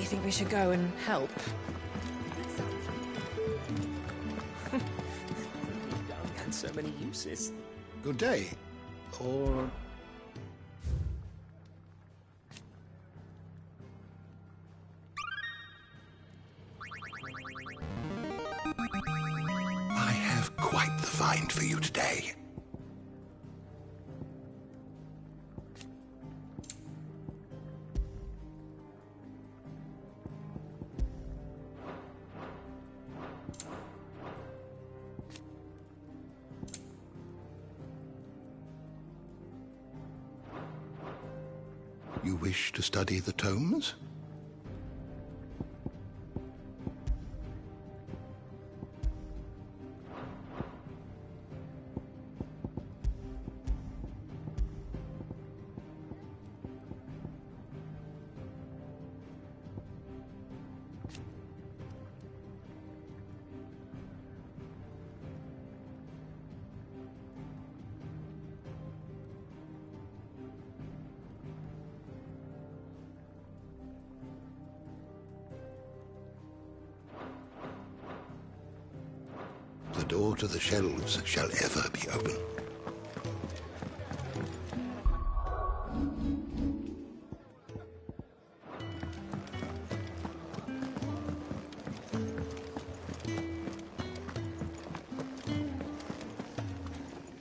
you think we should go and help? Young and so many uses. Good day. Or... I have quite the find for you today. You wish to study the tomes? The door to the shelves shall ever be open.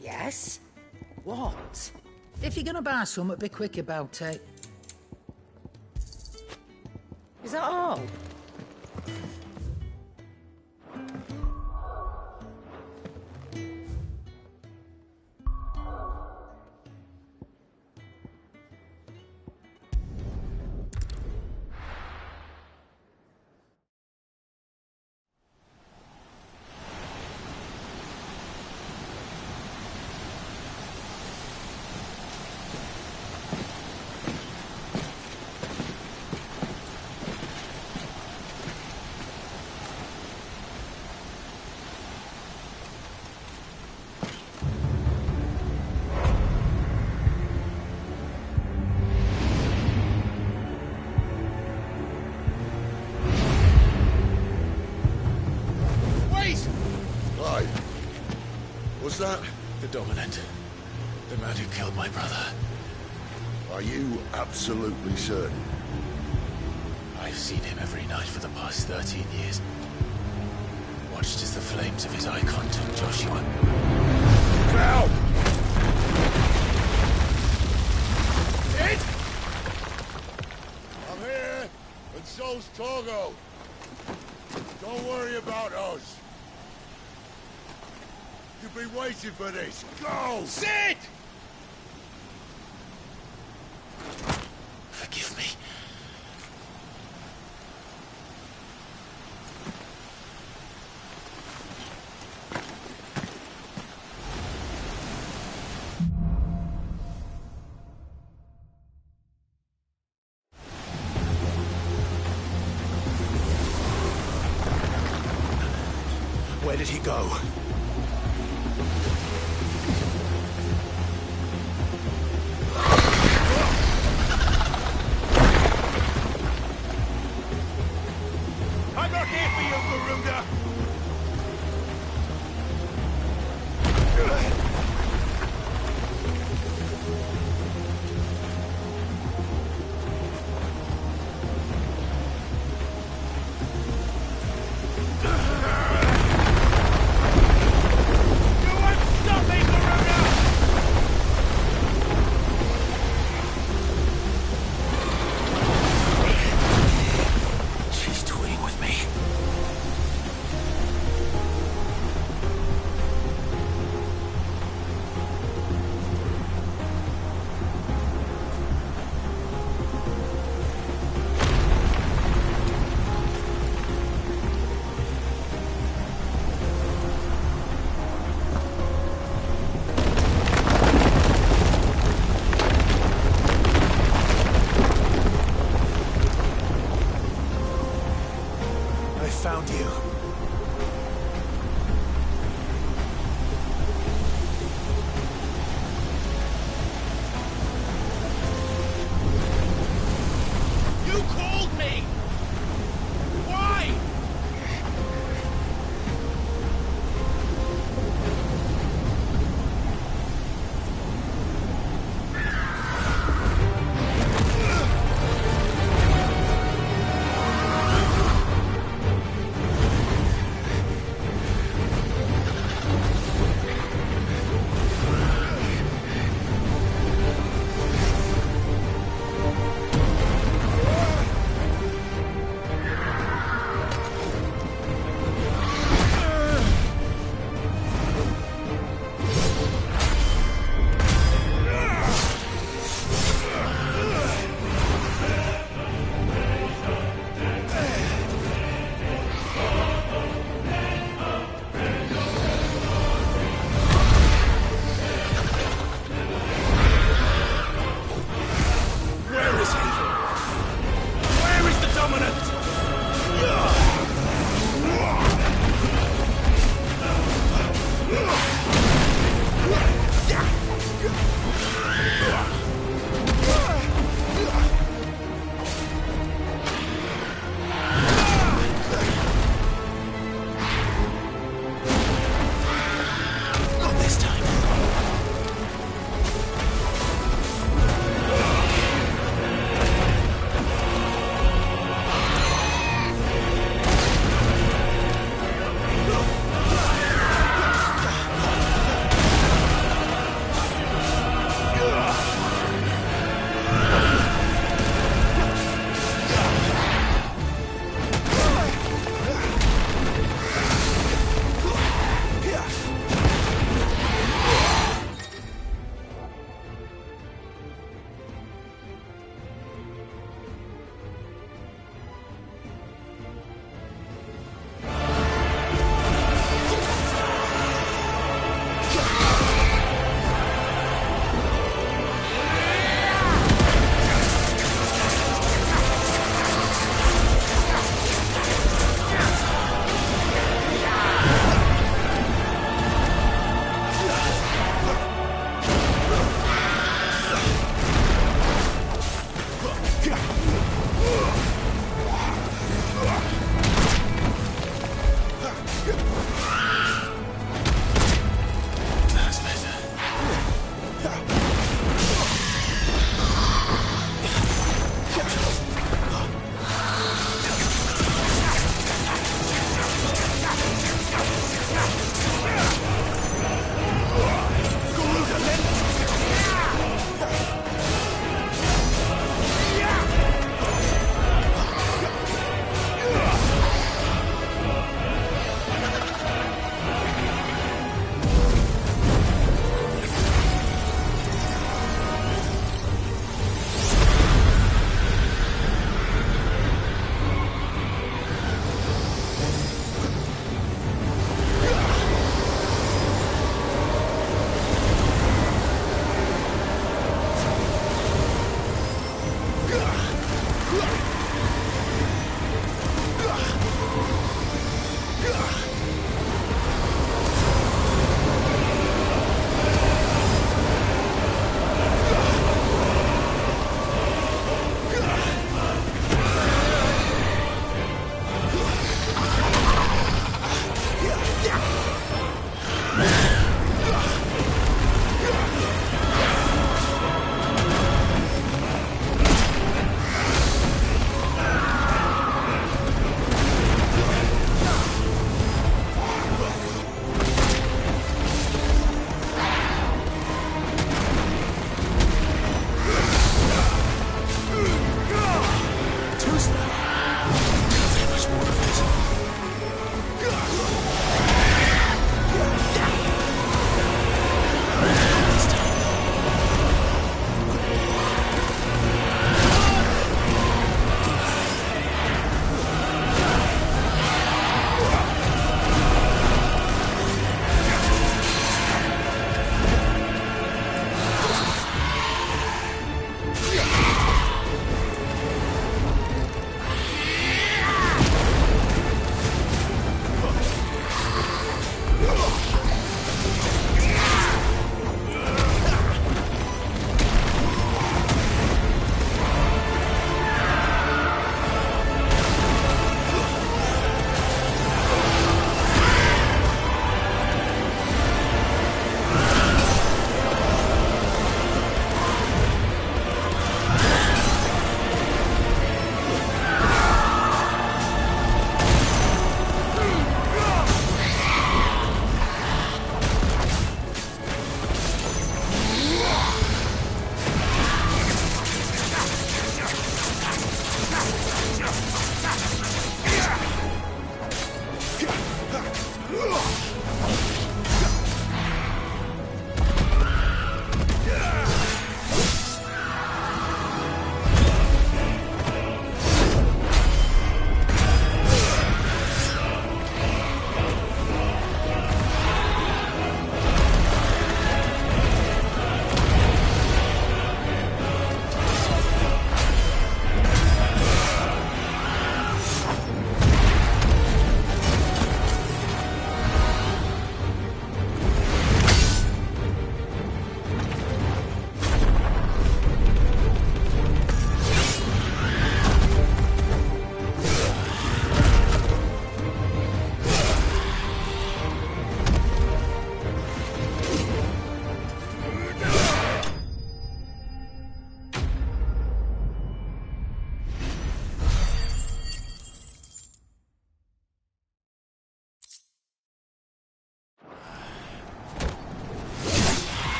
Yes? What? If you're gonna buy something, be quick about it. Is that all? Was that? The Dominant. The man who killed my brother. Are you absolutely certain? I've seen him every night for the past 13 years. Watched as the flames of his icon took Joshua. Now! Sid! I'm here, and so's Torgo. Don't worry about us. You've been waiting for this. Go! Sid! Forgive me. Where did he go? I'm not here for you, Garuda! You won't stop me!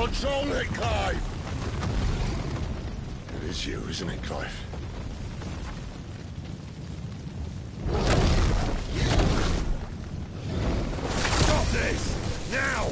Control it, Clive! It is you, isn't it, Clive? Stop this! Now!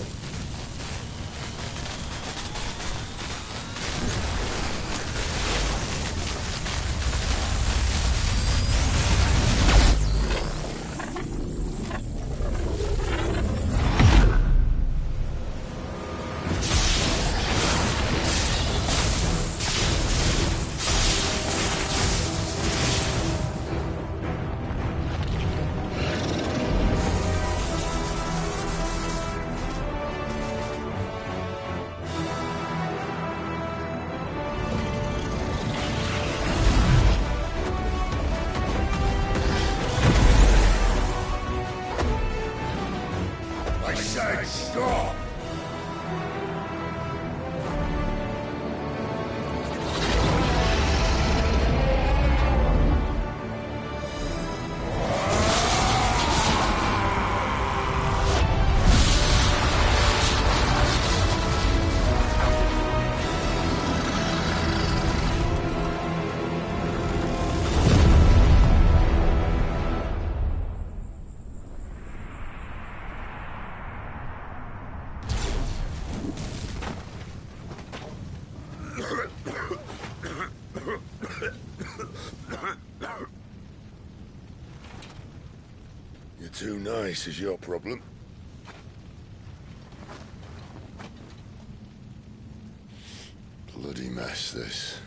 Stop! You're too nice is your problem. Bloody mess, this.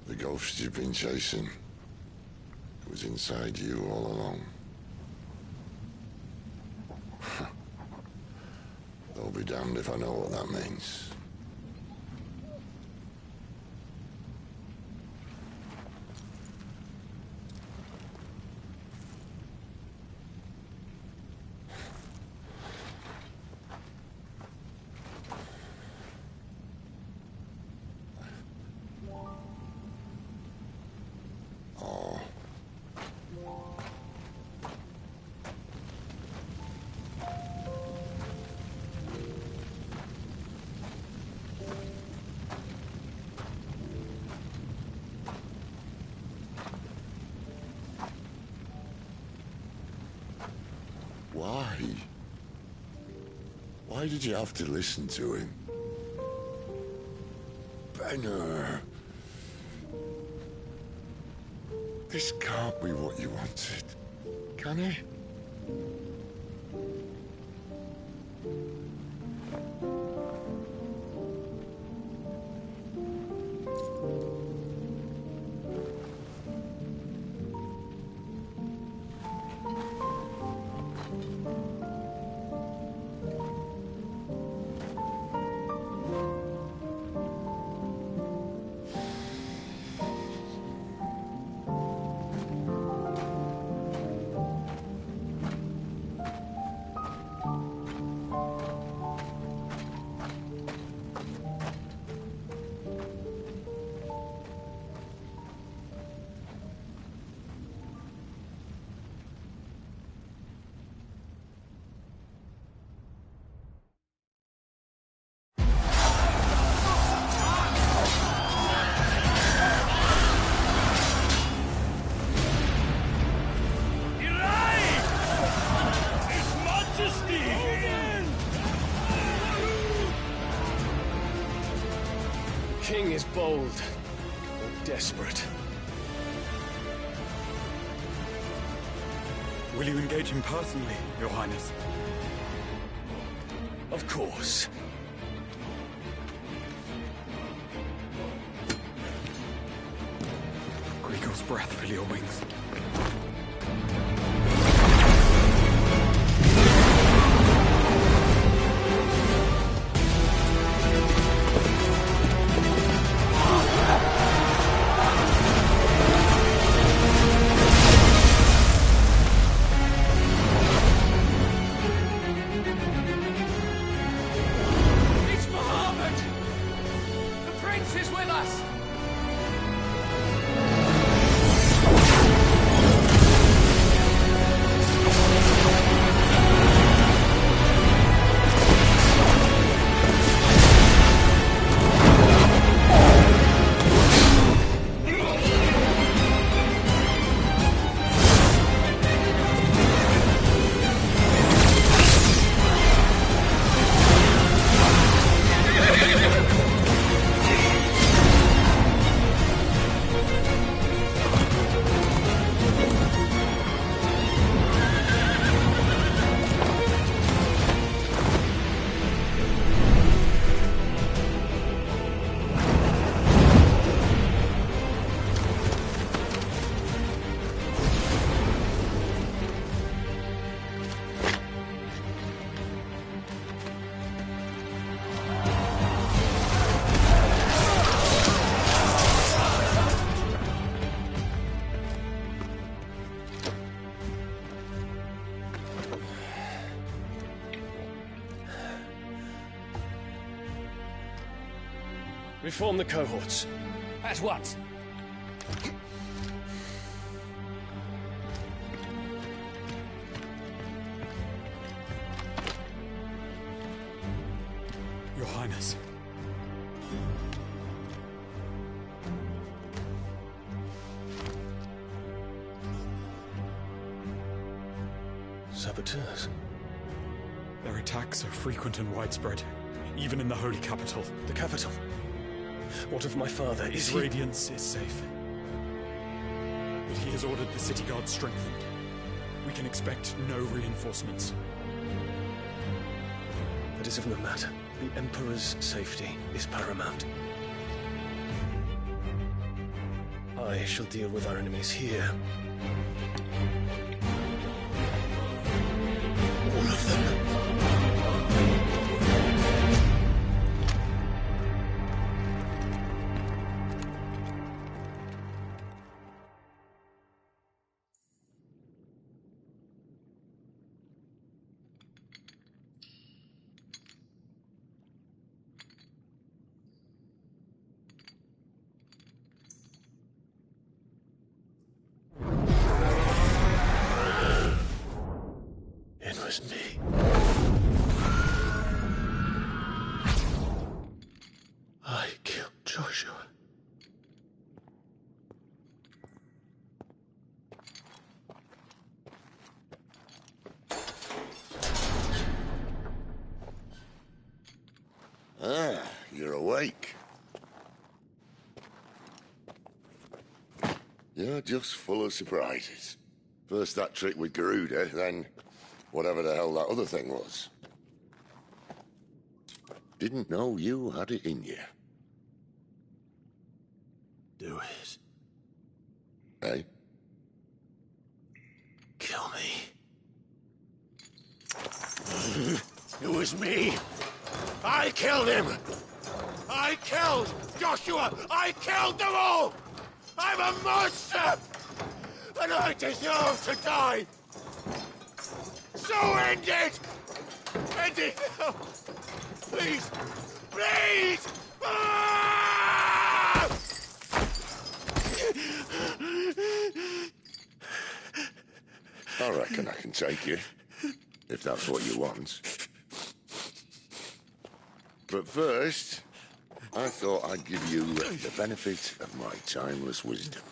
The ghost you've been chasing was inside you all along. I'll be damned if I know what that means. Why? Why did you have to listen to him? Benner. This can't be what you wanted, can it? King is bold, or desperate. Will you engage him personally, Your Highness? Of course. Griego's breath fill your wings. Reform the cohorts. At once. Your Highness. Saboteurs. Their attacks are frequent and widespread, even in the Holy Capital. The capital. What of my father? Is His he... Radiance is safe. But he has ordered the city guard strengthened. We can expect no reinforcements. That is of no matter. The Emperor's safety is paramount. I shall deal with our enemies here. All of them. It was me. I killed Joshua. Ah, you're awake. You're just full of surprises. First that trick with Garuda, then whatever the hell that other thing was. Didn't know you had it in you. Do it. Eh? Kill me. It was me. I killed him. I killed Joshua. I killed them all. I'm a monster. And I deserve to die. So end it. End it now. Please. Please. Ah! I reckon I can take you, if that's what you want. But first, I thought I'd give you the benefit of my timeless wisdom.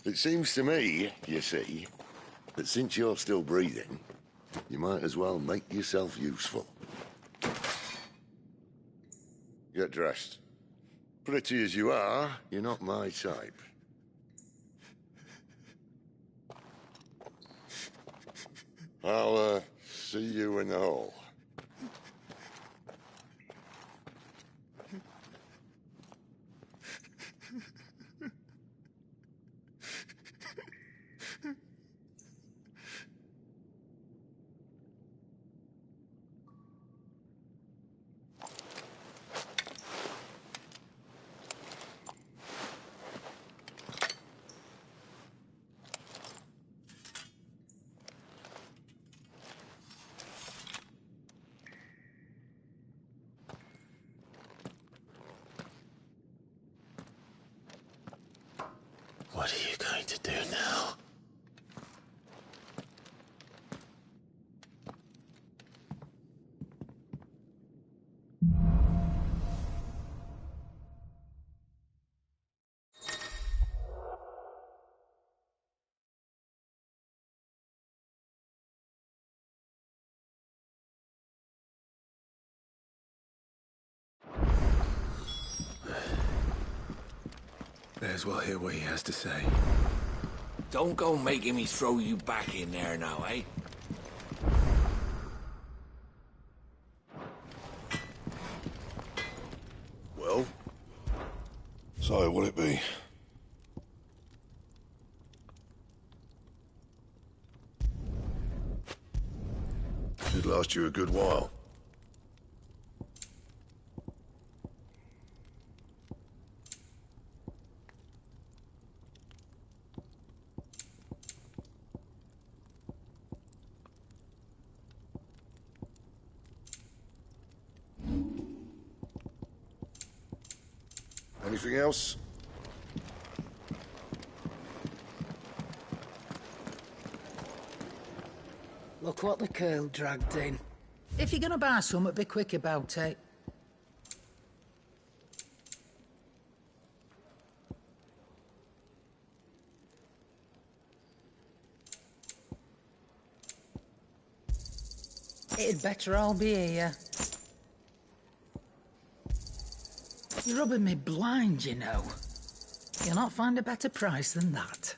It seems to me, you see, that since you're still breathing, you might as well make yourself useful. Get dressed. Pretty as you are, you're not my type. I'll, see you in the hall. What are you going to do now? May as well hear what he has to say. Don't go making me throw you back in there now, eh? Well? So, what'll it be? Should last you a good while. Anything else? Look what the curl dragged in. If you're gonna buy something, be quick about it. It'd better all be here. You're rubbing me blind, you know. You'll not find a better price than that.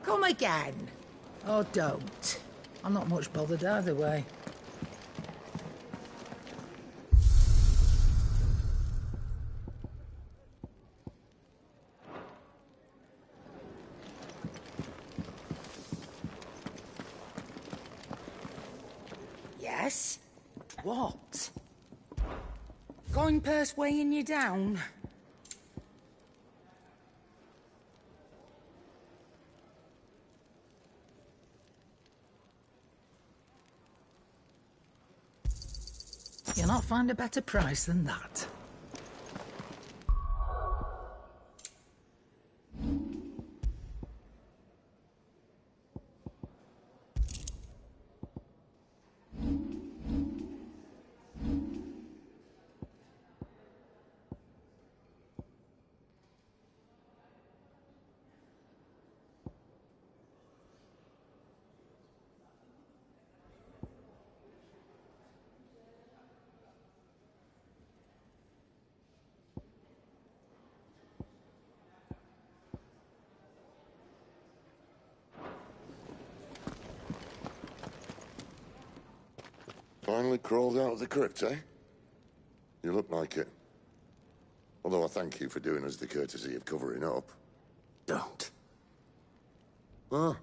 Come again. Or don't. I'm not much bothered either way. Yes? What? Coin purse weighing you down? You'll not find a better price than that. Finally crawled out of the crypt, eh? You look like it. Although I thank you for doing us the courtesy of covering up. Don't. Ah,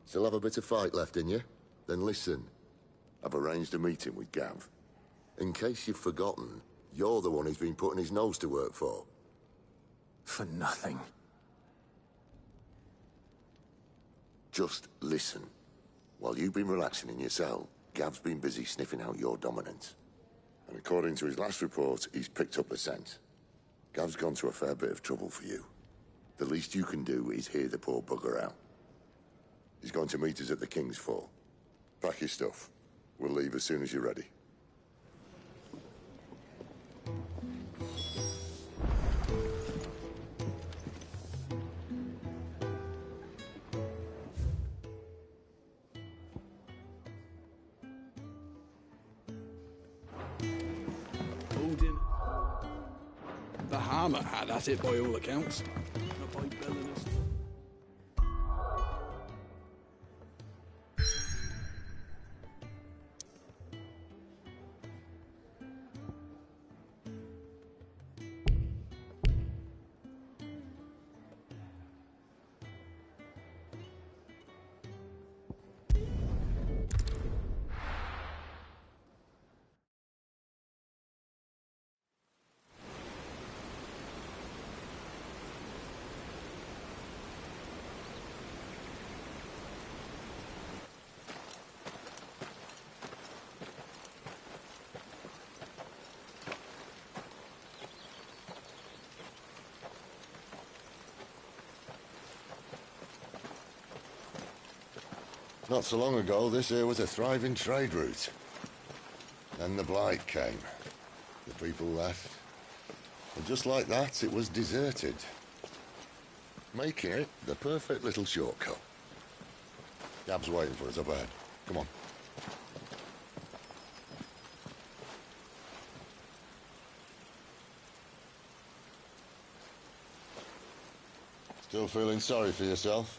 still have a bit of fight left in you? Then listen. I've arranged a meeting with Gav. In case you've forgotten, you're the one he's been putting his nose to work for. For nothing. Just listen. While you've been relaxing in your cell, Gav's been busy sniffing out your dominance. And according to his last report, he's picked up the scent. Gav's gone to a fair bit of trouble for you. The least you can do is hear the poor bugger out. He's going to meet us at the King's Fall. Pack your stuff. We'll leave as soon as you're ready. Bahama had at it by all accounts. Not by Belinus. Not so long ago, this here was a thriving trade route. Then the Blight came. The people left. And just like that, it was deserted. Making it the perfect little shortcut. Gav's waiting for us up ahead. Come on. Still feeling sorry for yourself?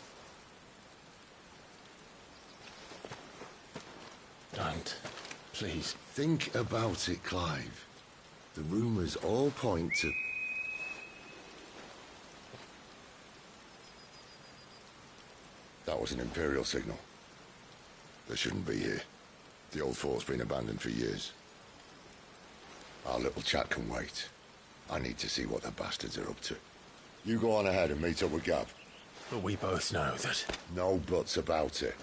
Don't. Please. Think about it, Clive. The rumors all point to... That was an Imperial signal. They shouldn't be here. The old fort's been abandoned for years. Our little chat can wait. I need to see what the bastards are up to. You go on ahead and meet up with Gav. But we both know that... No buts about it.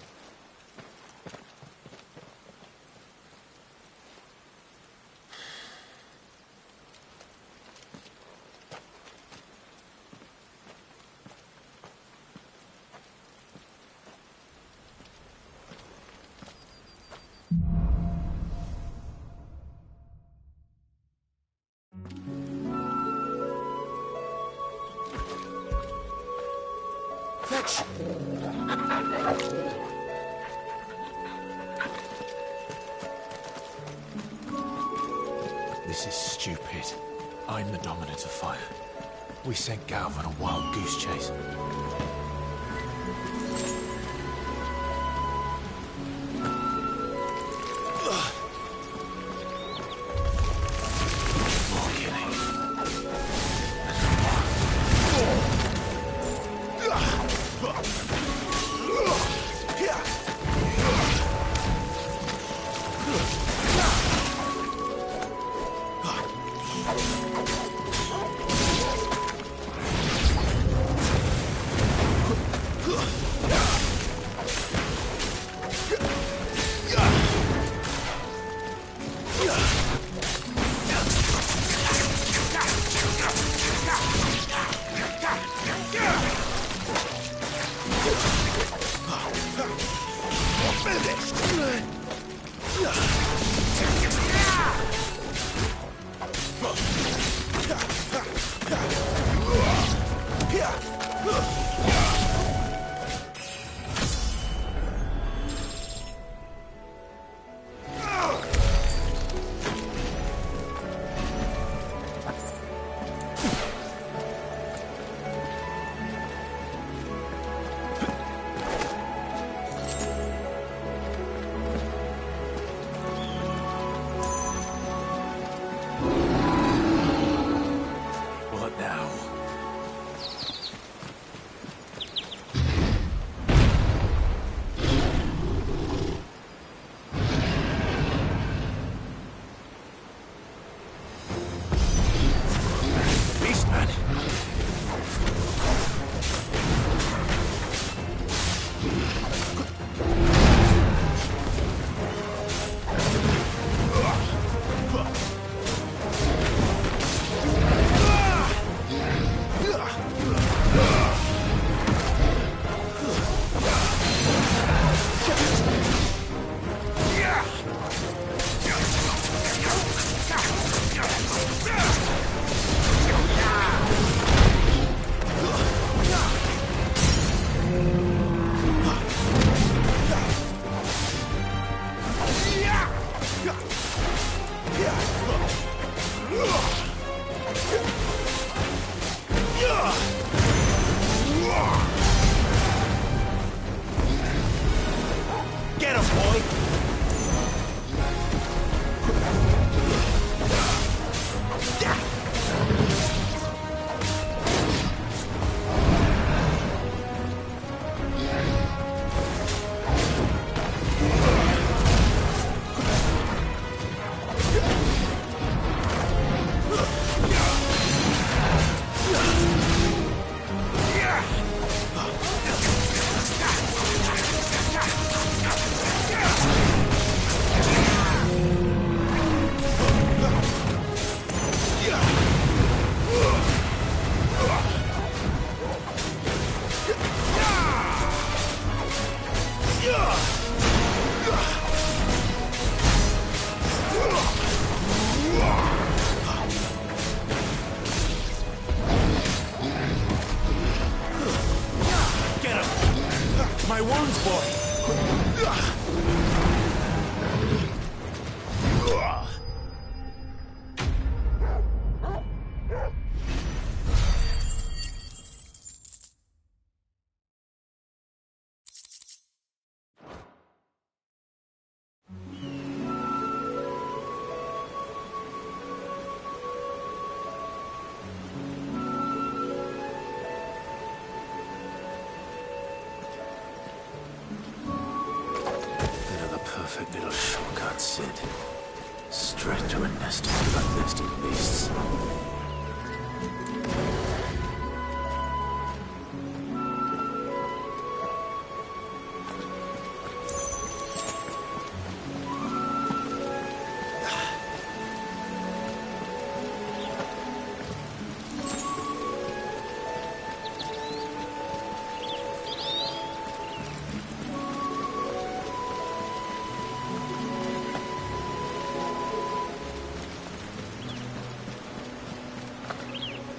Fetch! This is stupid. I'm the dominant of fire. We sent Gav on a wild goose chase. More killing. My wounds, boy! to a nest of bloodthirsty beasts.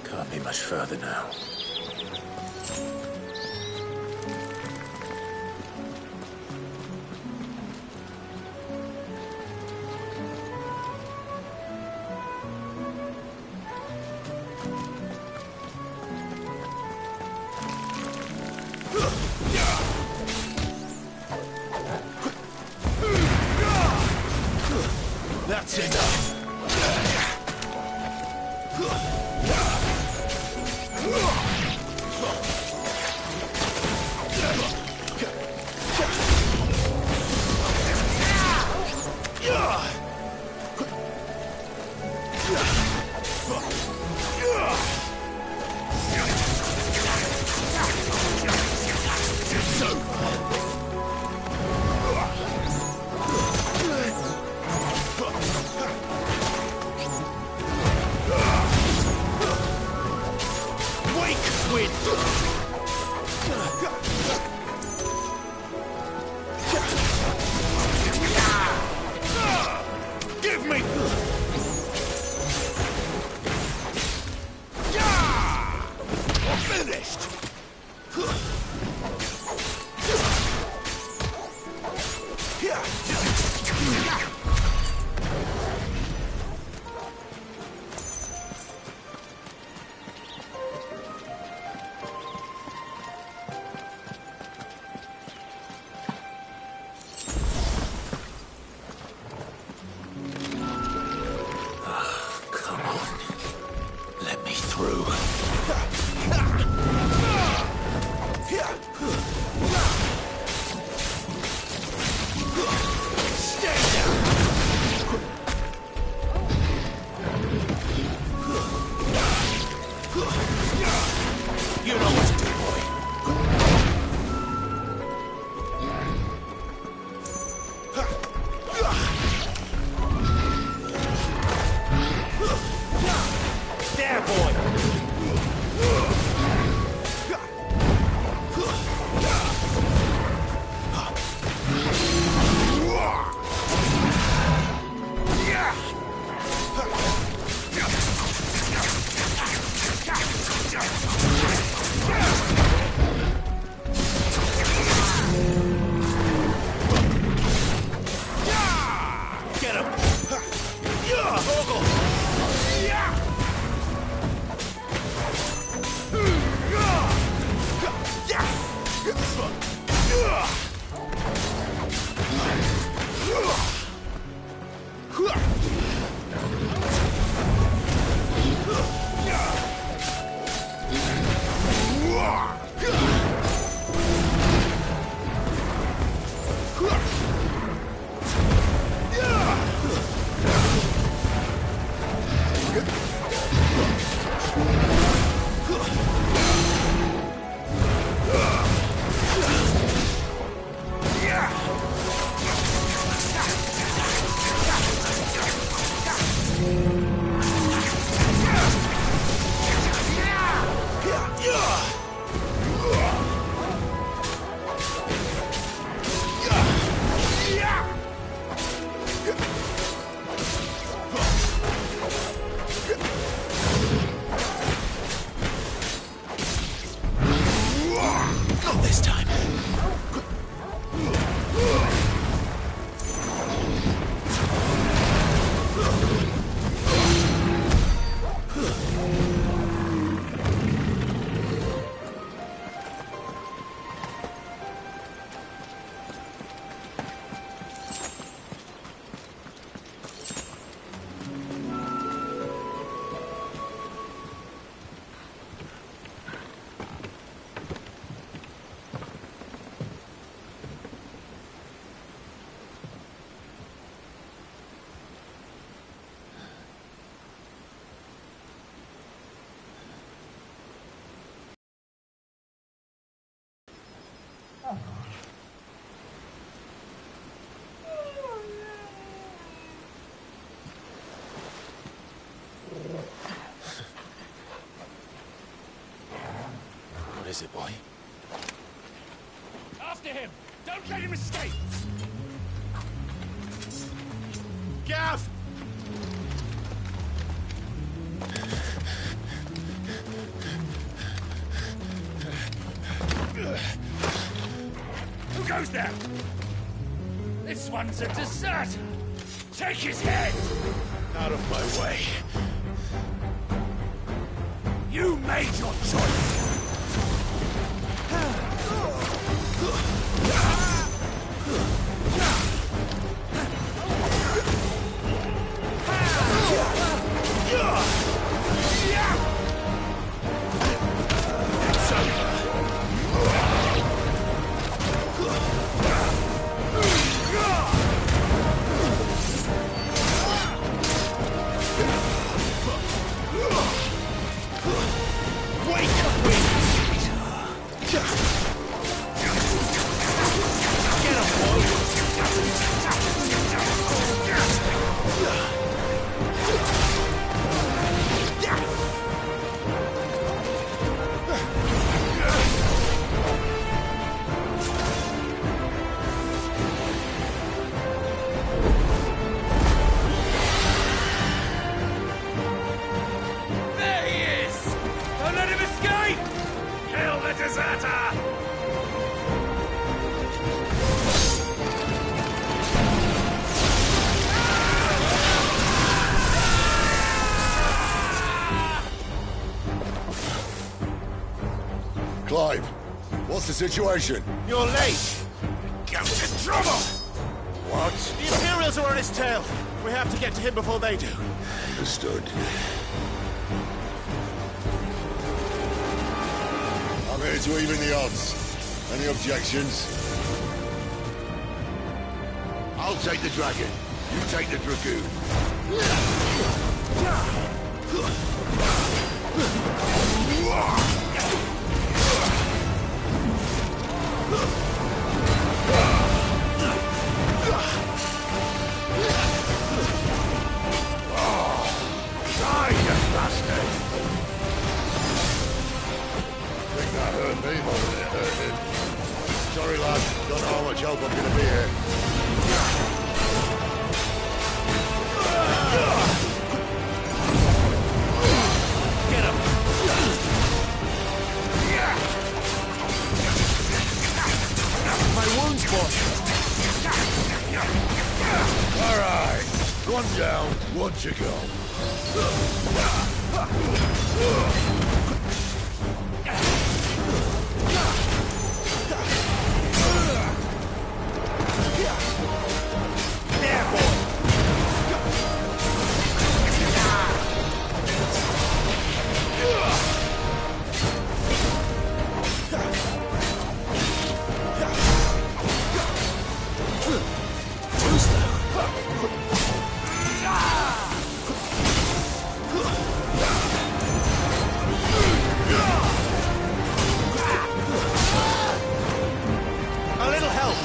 Can't be much further now. That's enough. Give me! Finished! Come on. Let me through. You know what to do, boy. There, boy. Get him! Ogle! is it, boy? After him! Don't let him escape! Gav! Who goes there? This one's a deserter! Take his head! Out of my way. You made your choice! Clive, what's the situation? You're late! Gav in trouble! What? The Imperials are on his tail! We have to get to him before they do. Understood. I'm here to even the odds. Any objections? I'll take the dragon. You take the dragoon. Die, you bastard! I think that hurt me more than it hurt him. Sorry, lad. Don't know how much help I'm gonna be here. Get him! My wounds, boy! All right. One down, one to go. There, boy! A little help!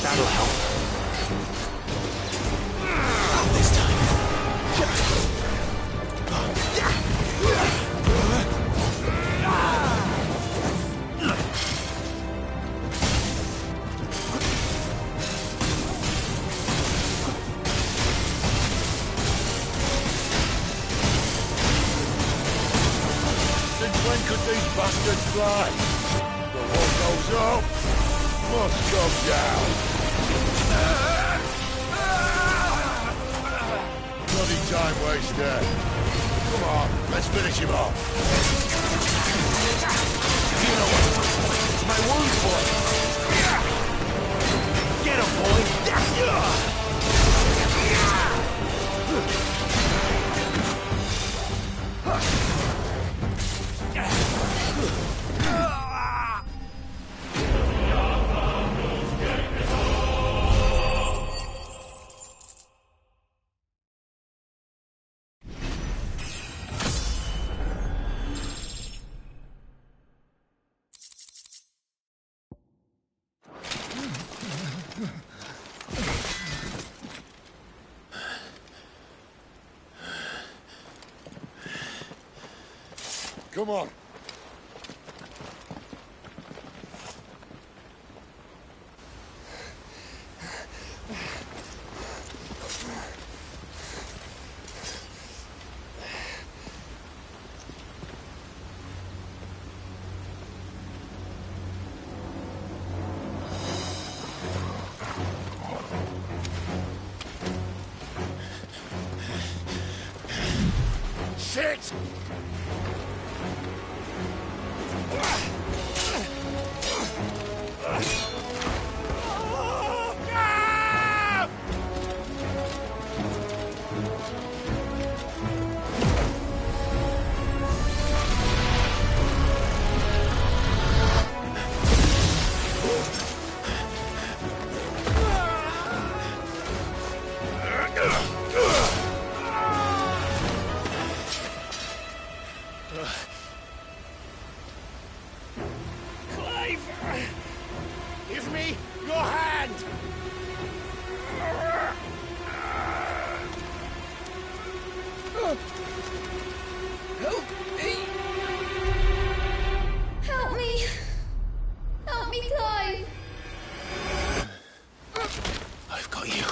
That'll help. This time. Since when could these bastards fly? The one goes up, must come down. Bloody time waster. Come on, let's finish him off. You know what? My Come on. Shit! Give me your hand! Help me! Help me! Help me, Clive! I've got you.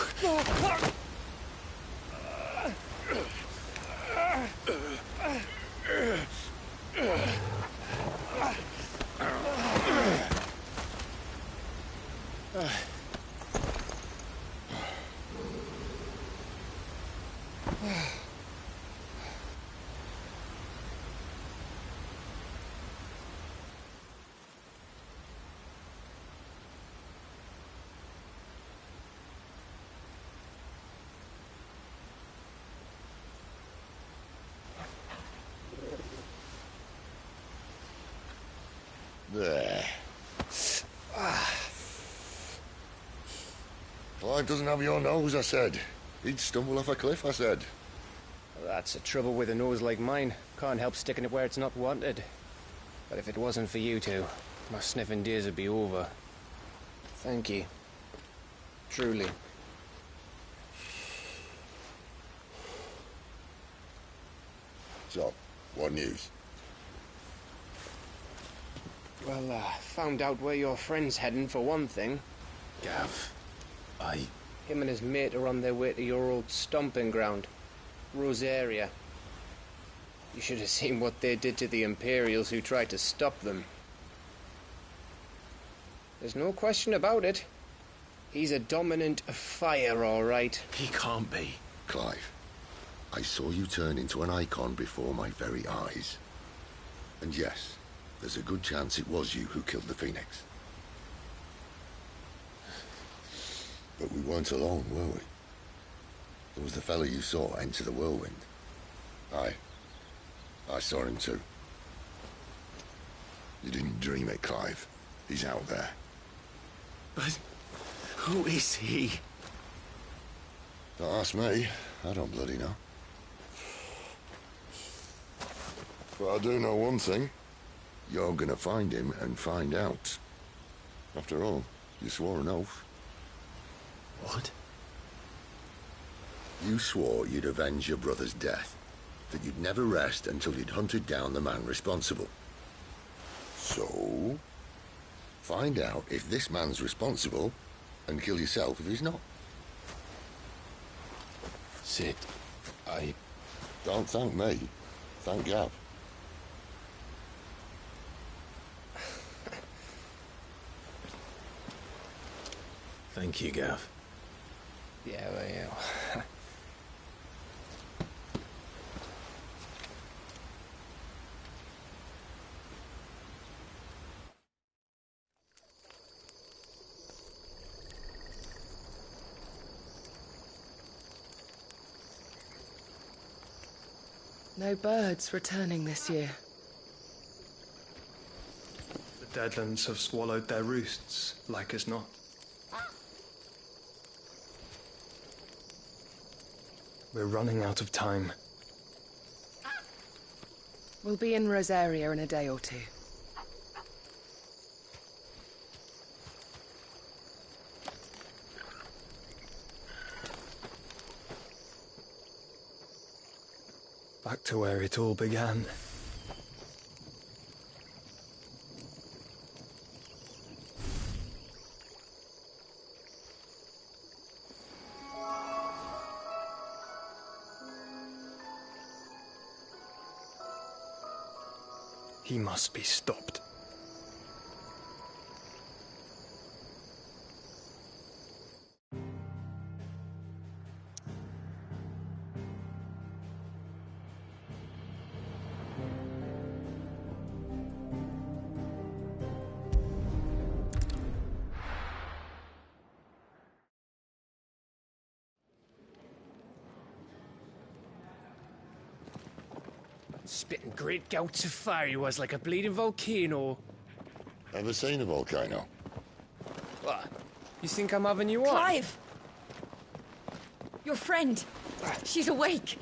There. Clive doesn't have your nose, I said. He'd stumble off a cliff, I said. That's the trouble with a nose like mine. Can't help sticking it where it's not wanted. But if it wasn't for you two, my sniffing days would be over. Thank you. Truly. So, what news? Well, found out where your friend's heading for one thing. Gav, Him and his mate are on their way to your old stomping ground, Rosaria. You should have seen what they did to the Imperials who tried to stop them. There's no question about it. He's a dominant of fire, all right. he can't be. Clive, I saw you turn into an icon before my very eyes. And yes, there's a good chance it was you who killed the Phoenix. But we weren't alone, were we? There was the fellow you saw enter the whirlwind. I saw him too. You didn't dream it, Clive. He's out there. But who is he? Don't ask me. I don't bloody know. But I do know one thing. You're gonna find him and find out. After all, you swore an oath. What? You swore you'd avenge your brother's death. That you'd never rest until you'd hunted down the man responsible. So, find out if this man's responsible and kill yourself if he's not. Sid, Don't thank me. Thank Gav. Thank you, Gav. Yeah, well, yeah. No birds returning this year. The Deadlands have swallowed their roosts, like as not. We're running out of time. We'll be in Rosaria in a day or two. Back to where it all began. He must be stopped. Spitting great gouts of fire he was, like a bleeding volcano. Ever seen a volcano? What? You think I'm having you on? Clive! Your friend! She's awake!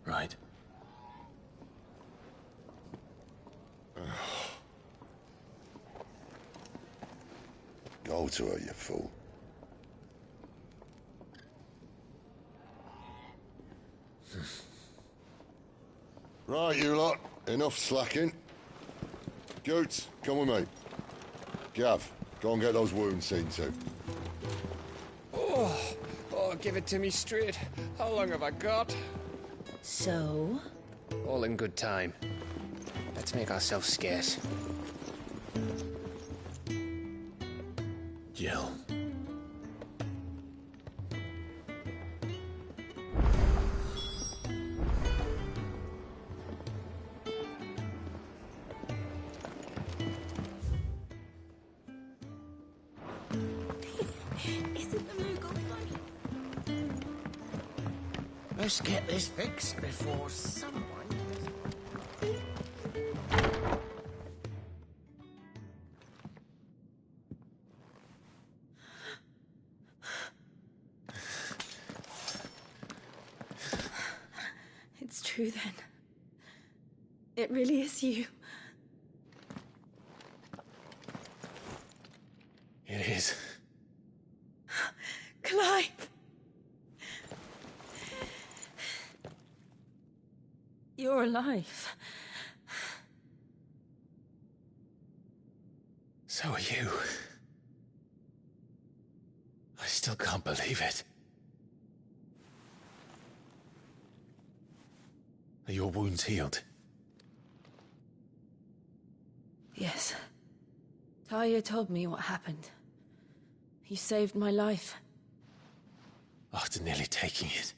Right. Go to her, you fool. Right, you lot. Enough slacking. Goots, come with me. Gav, go and get those wounds seen to. Oh, give it to me straight. How long have I got? So? All in good time. Let's make ourselves scarce. Jill. Let's get this fixed before someone... It's true then. It really is you. It is. Clive! You're alive. So are you. I still can't believe it. Are your wounds healed? Yes. Talia told me what happened. You saved my life. After nearly taking it,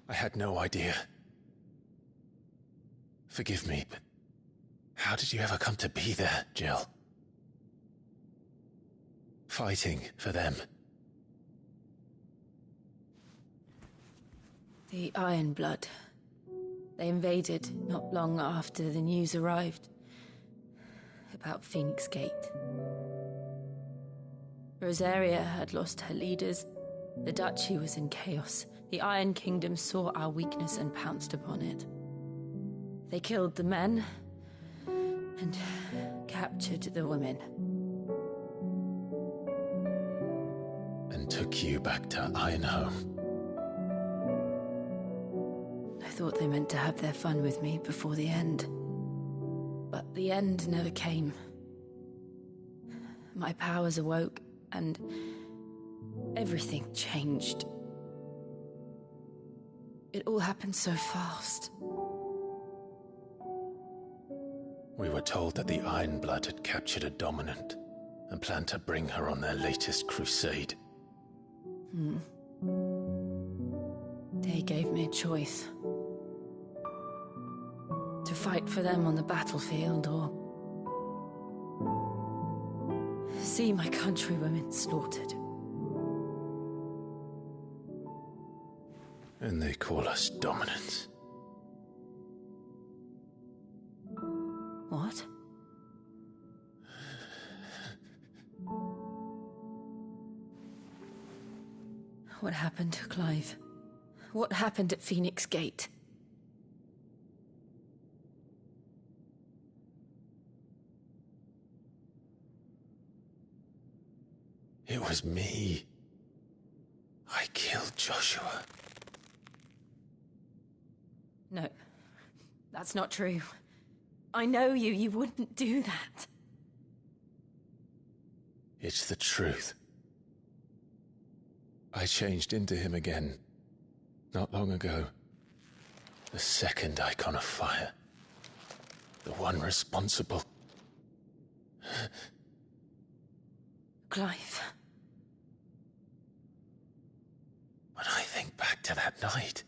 I had no idea. Forgive me, but how did you ever come to be there, Jill? Fighting for them. The Iron Blood. They invaded not long after the news arrived about Phoenix Gate. Rosaria had lost her leaders. The Duchy was in chaos. The Iron Kingdom saw our weakness and pounced upon it. They killed the men and captured the women. And took you back to Ironhome. I thought they meant to have their fun with me before the end. But the end never came. My powers awoke, and everything changed. It all happened so fast. We were told that the Iron Blood had captured a dominant and planned to bring her on their latest crusade. They gave me a choice. To fight for them on the battlefield, or see my countrywomen slaughtered. And they call us dominants. What? What happened to Clive? What happened at Phoenix Gate? It was me. I killed Joshua. No, that's not true. I know you. You wouldn't do that. It's the truth. I changed into him again, not long ago. The second icon of fire. The one responsible. Clive. When I think back to that night...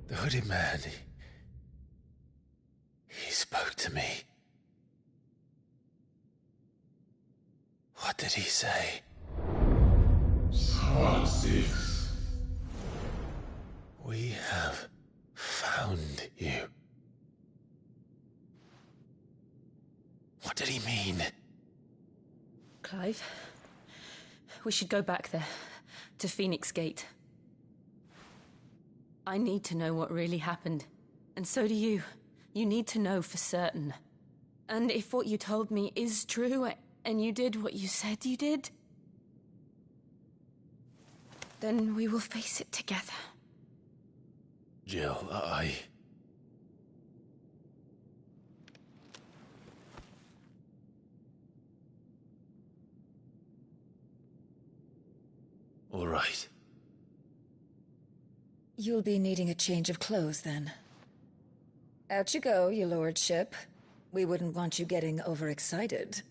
The hooded man, he spoke to me. What did he say? Part 6. We have found you. What did he mean? Clive, we should go back there, to Phoenix Gate. I need to know what really happened. And so do you. You need to know for certain. And if what you told me is true, and you did what you said you did, then we will face it together. Jill, All right. You'll be needing a change of clothes, then. Out you go, your lordship. We wouldn't want you getting overexcited.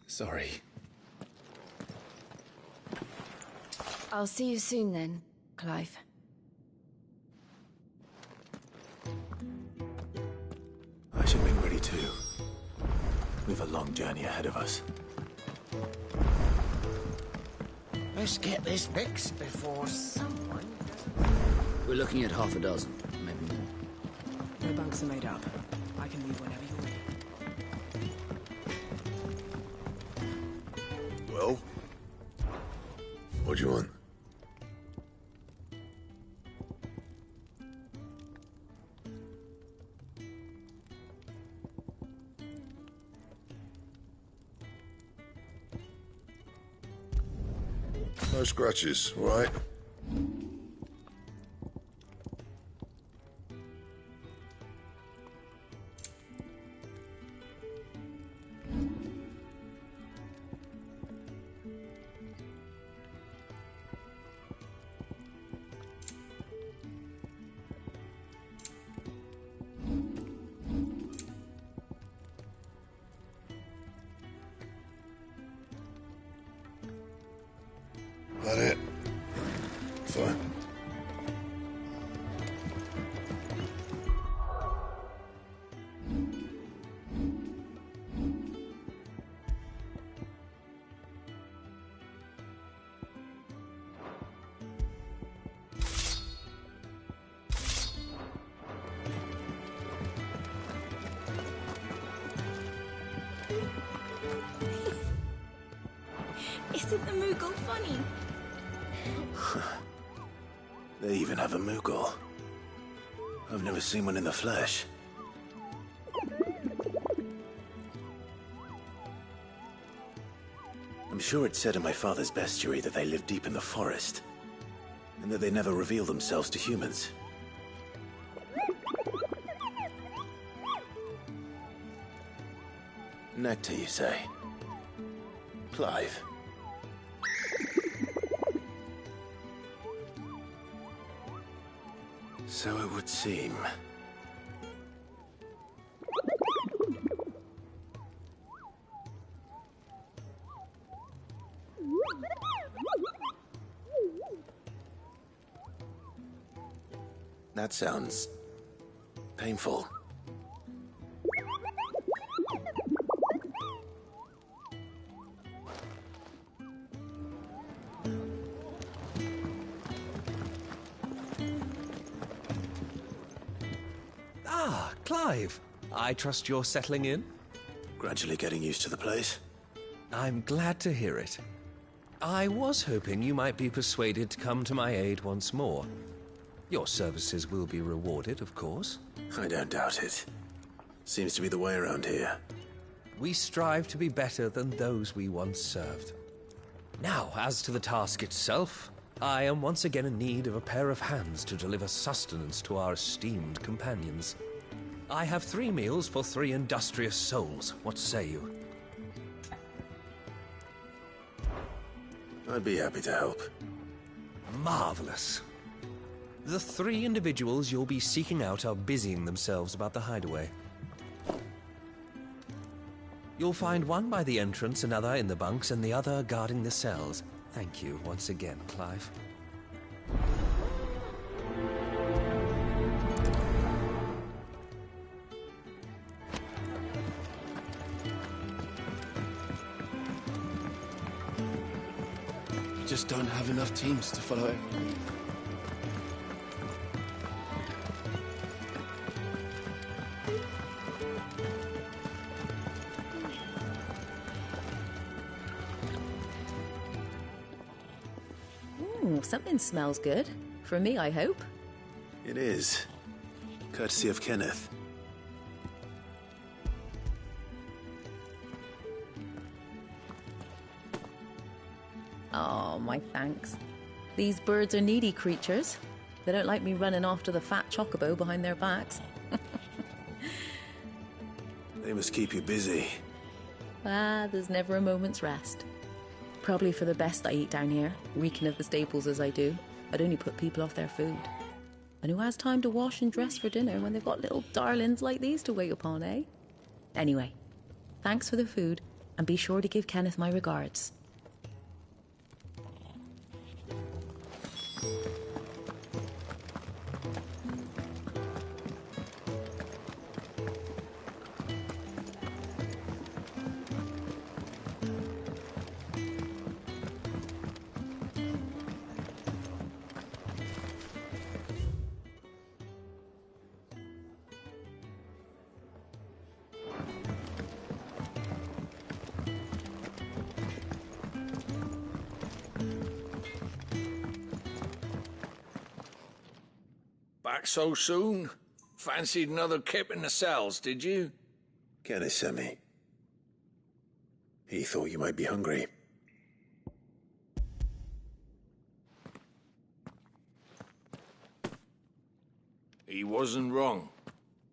Sorry. I'll see you soon then, Clive. I should make ready too. We've a long journey ahead of us. Let's get this fixed before someone... We're looking at half a dozen, maybe more. No bunks are made up. I can leave whenever you're ready. Well? What do you want? No scratches, all right? That it? Fine. Isn't the Moogle funny? They even have a Moogle. I've never seen one in the flesh. I'm sure it said in my father's bestiary that they live deep in the forest, and that they never reveal themselves to humans. Nectar, you say? Clive. So it would seem. That sounds painful. Clive, I trust you're settling in? Gradually getting used to the place. I'm glad to hear it. I was hoping you might be persuaded to come to my aid once more. Your services will be rewarded, of course. I don't doubt it. Seems to be the way around here. We strive to be better than those we once served. Now, as to the task itself, I am once again in need of a pair of hands to deliver sustenance to our esteemed companions. I have 3 meals for 3 industrious souls. What say you? I'd be happy to help. Marvelous. The 3 individuals you'll be seeking out are busying themselves about the hideaway. You'll find one by the entrance, another in the bunks, and the other guarding the cells. Thank you once again, Clive. We just don't have enough teams to follow everyone. Something smells good. For me, I hope. It is. Courtesy of Kenneth. Oh, my thanks. These birds are needy creatures. They don't like me running after the fat chocobo behind their backs. They must keep you busy. There's never a moment's rest. Probably for the best I eat down here, reeking of the staples as I do. I'd only put people off their food. And who has time to wash and dress for dinner when they've got little darlings like these to wait upon, eh? Anyway, thanks for the food, and be sure to give Kenneth my regards. Back so soon? Fancied another kip in the cells, did you? Kenneth sent me. He thought you might be hungry. He wasn't wrong.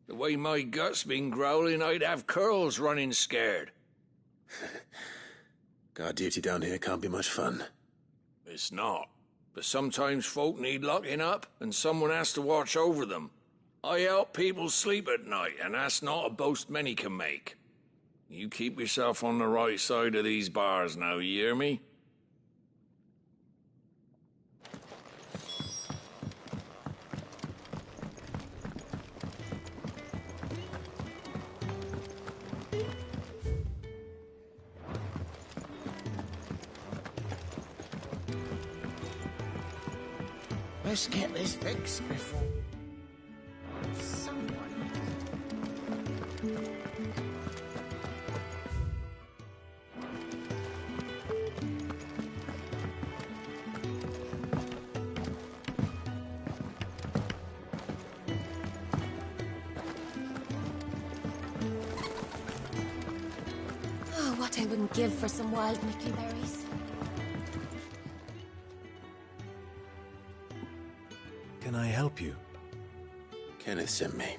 The way my gut's been growling, I'd have curls running scared. Guard duty down here can't be much fun. It's not. But sometimes folk need locking up, and someone has to watch over them. I help people sleep at night, and that's not a boast many can make. You keep yourself on the right side of these bars now, you hear me? Let's get this fixed before someone... Oh, what I wouldn't give for some wild Mickey berries. Can I help you? Kenneth sent me.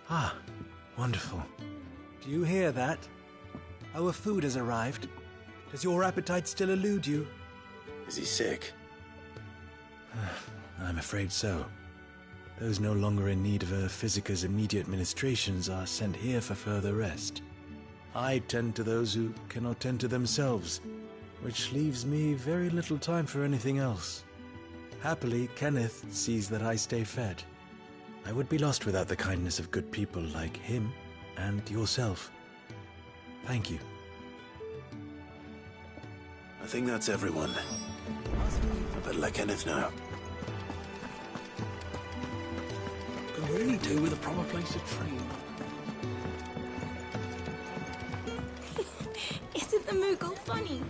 Ah, wonderful. Do you hear that? Our food has arrived. Does your appetite still elude you? Is he sick? I'm afraid so. Those no longer in need of a Physica's immediate ministrations are sent here for further rest. I tend to those who cannot tend to themselves, which leaves me very little time for anything else. Happily, Kenneth sees that I stay fed. I would be lost without the kindness of good people like him and yourself. Thank you. I think that's everyone. I better let Kenneth know. Could really do with a proper place to train. Isn't the Moogle funny?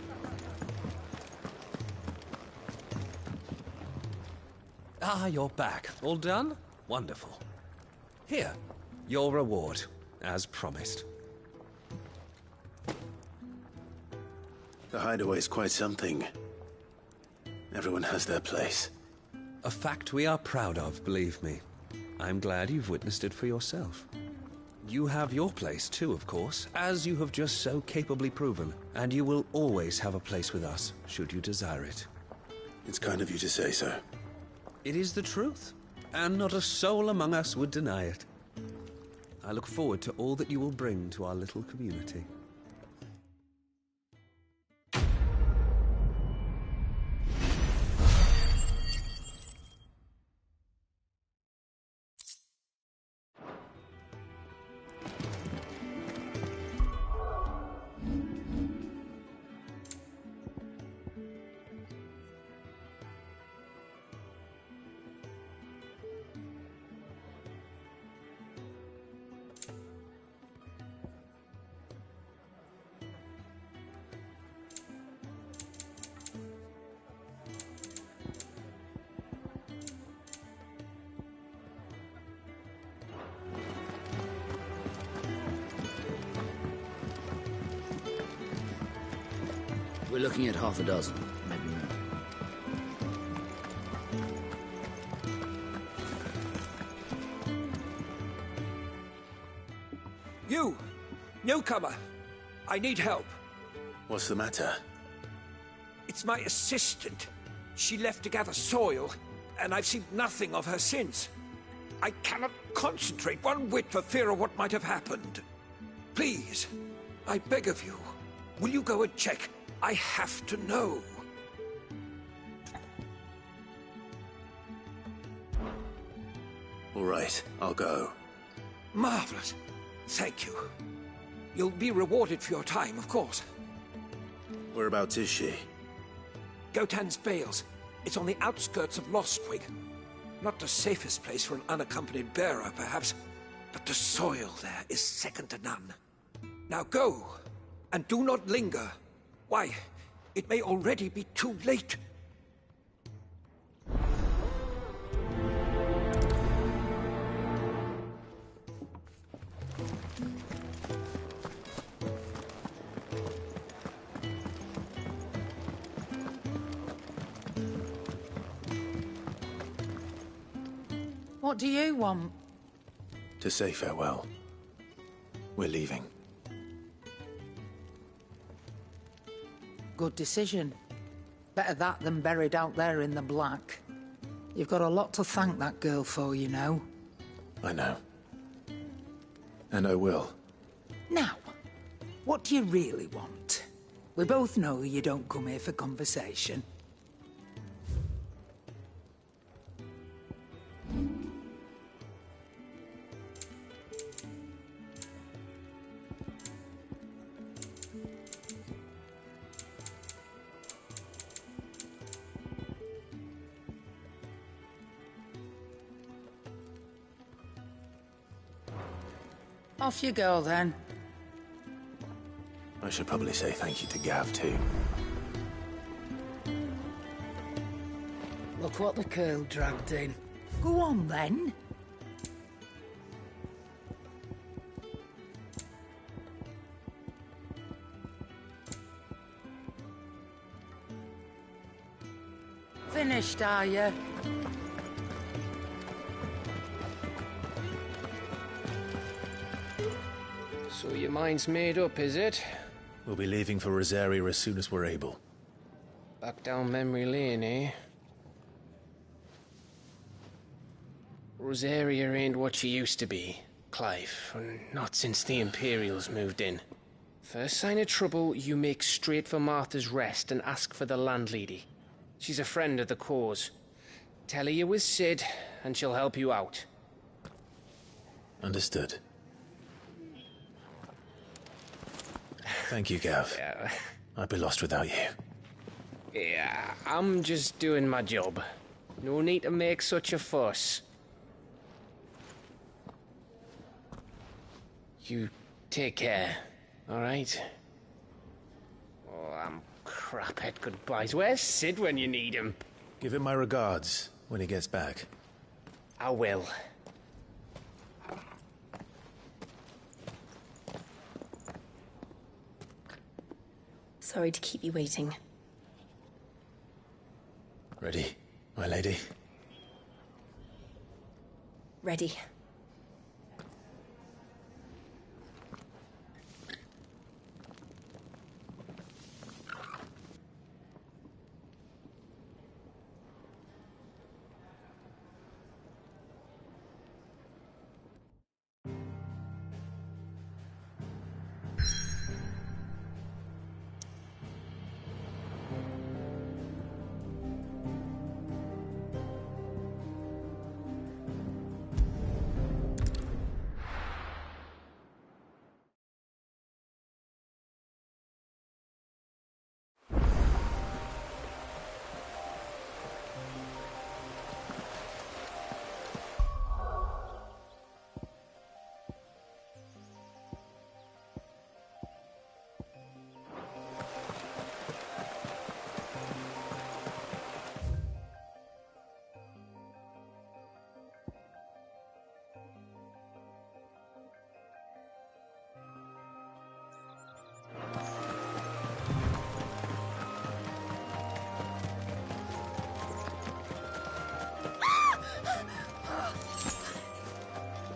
Ah, you're back. All done? Wonderful. Here, your reward, as promised. The hideaway is quite something. Everyone has their place. A fact we are proud of, believe me. I'm glad you've witnessed it for yourself. You have your place too, of course, as you have just so capably proven, and you will always have a place with us, should you desire it. It's kind of you to say so. It is the truth, and not a soul among us would deny it. I look forward to all that you will bring to our little community. We're looking at half a dozen, maybe more. You! Newcomer! I need help. What's the matter? It's my assistant. She left to gather soil, and I've seen nothing of her since. I cannot concentrate one whit for fear of what might have happened. Please, I beg of you, will you go and check? I have to know. All right, I'll go. Marvelous. Thank you. You'll be rewarded for your time, of course. Whereabouts is she? Gotan's Bales. It's on the outskirts of Lostwig. Not the safest place for an unaccompanied bearer, perhaps, but the soil there is second to none. Now go, and do not linger. Why, it may already be too late. What do you want? To say farewell. We're leaving. Good decision. Better that than buried out there in the black. You've got a lot to thank that girl for, you know. I know. And I will. Now, what do you really want? We both know you don't come here for conversation. Off you go, then. I should probably say thank you to Gav, too. Look what the curl dragged in. Go on, then. Finished, are you? So your mind's made up, is it? We'll be leaving for Rosaria as soon as we're able. Back down memory lane, eh? Rosaria ain't what she used to be, Clive. Not since the Imperials moved in. First sign of trouble, you make straight for Martha's Rest and ask for the landlady. She's a friend of the cause. Tell her you're with Cid, and she'll help you out. Understood. Thank you, Gav. Yeah. I'd be lost without you. Yeah, I'm just doing my job. No need to make such a fuss. You take care, all right? Oh, I'm crap at goodbyes. Where's Cid when you need him? Give him my regards when he gets back. I will. Sorry to keep you waiting. lady. Ready.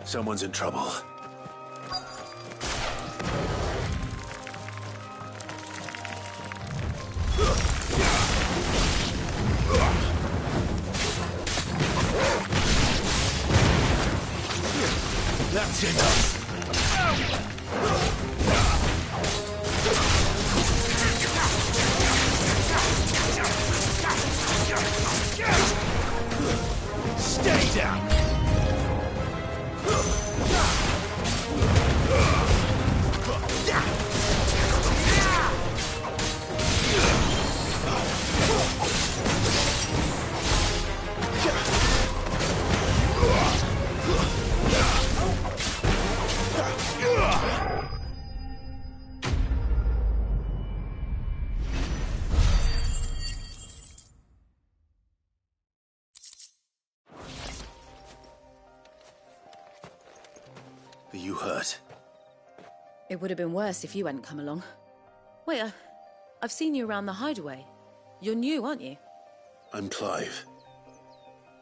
Someone's in trouble. That's enough. Stay down. Are you hurt? It would have been worse if you hadn't come along. Wait, I've seen you around the hideaway. You're new, aren't you? I'm Clive.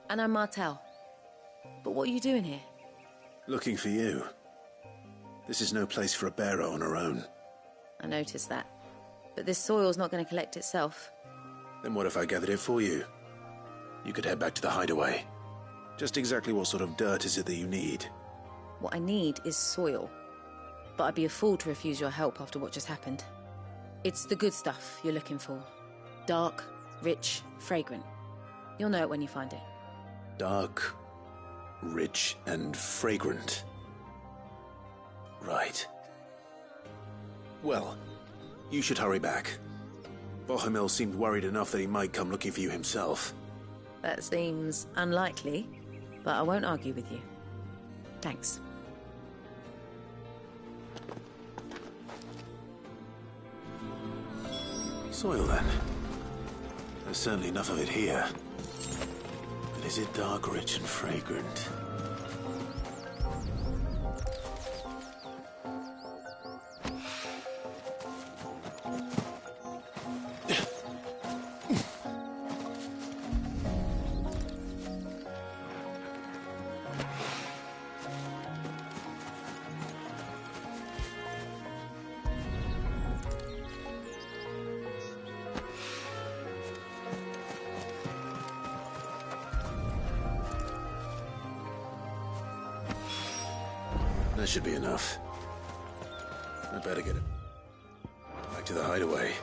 And I'm Martel. But what are you doing here? Looking for you. This is no place for a bearer on her own. I noticed that. But this soil's not going to collect itself. Then what if I gathered it for you? You could head back to the hideaway. Just exactly what sort of dirt is it that you need? What I need is soil. But I'd be a fool to refuse your help after what just happened. It's the good stuff you're looking for. Dark, rich, fragrant. You'll know it when you find it. Dark, rich, and fragrant. Right. Well, you should hurry back. Bohemil seemed worried enough that he might come looking for you himself. That seems unlikely, but I won't argue with you. Thanks. Soil, then. There's certainly enough of it here. But is it dark, rich, and fragrant? That should be enough. I better get it back to the hideaway.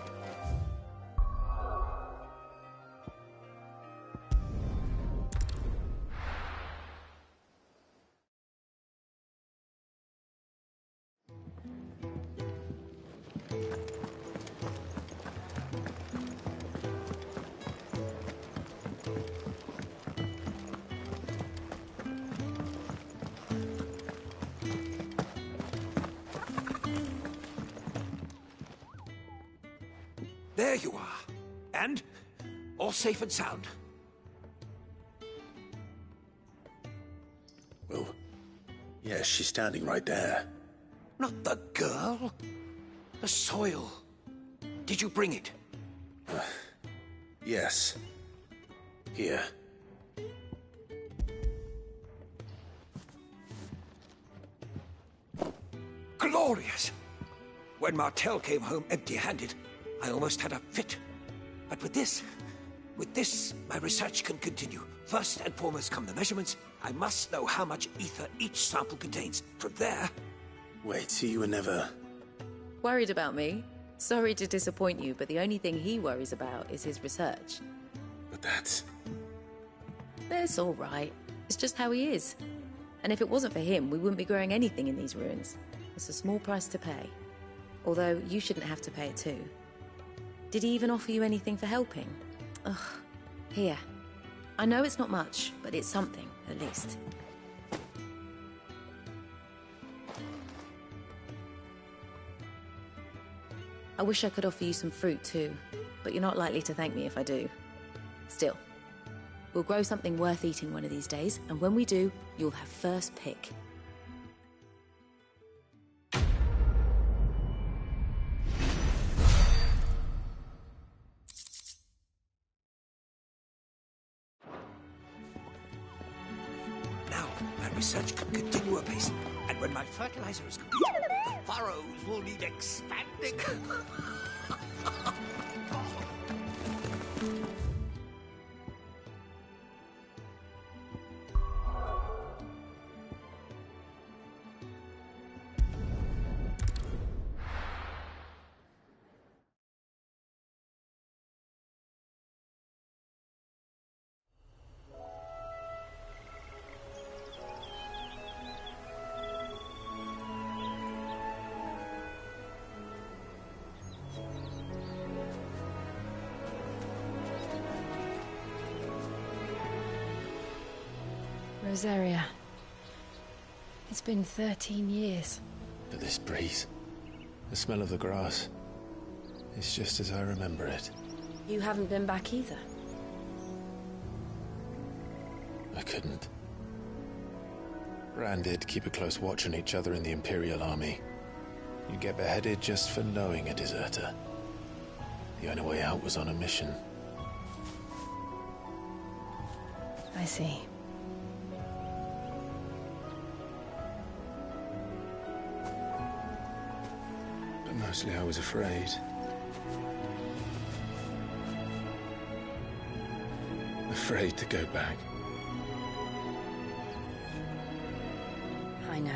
There you are. And all safe and sound. Well, yes, she's standing right there. Not the girl. The soil. Did you bring it? Yes. Here. glorious. When Martel came home empty-handed, I almost had a fit. But with this, my research can continue. First and foremost come the measurements. I must know how much ether each sample contains. From there... Wait, so you were never... Worried about me? Sorry to disappoint you, but the only thing he worries about is his research. But that's... That's all right. It's just how he is. And if it wasn't for him, we wouldn't be growing anything in these ruins. It's a small price to pay. Although, you shouldn't have to pay it too. Did he even offer you anything for helping? Ugh. Here. I know it's not much, but it's something, at least. I wish I could offer you some fruit too, but you're not likely to thank me if I do. Still, we'll grow something worth eating one of these days, and when we do, you'll have first pick. Now, my research can continue apace, and when my fertilizer is complete, the furrows will need expanding. Rosaria. It's been 13 years. But this breeze, the smell of the grass, it's just as I remember it. You haven't been back either. I couldn't. Rand did keep a close watch on each other in the Imperial Army. You get beheaded just for knowing a deserter. The only way out was on a mission. I see. But mostly I was afraid. Afraid to go back. I know.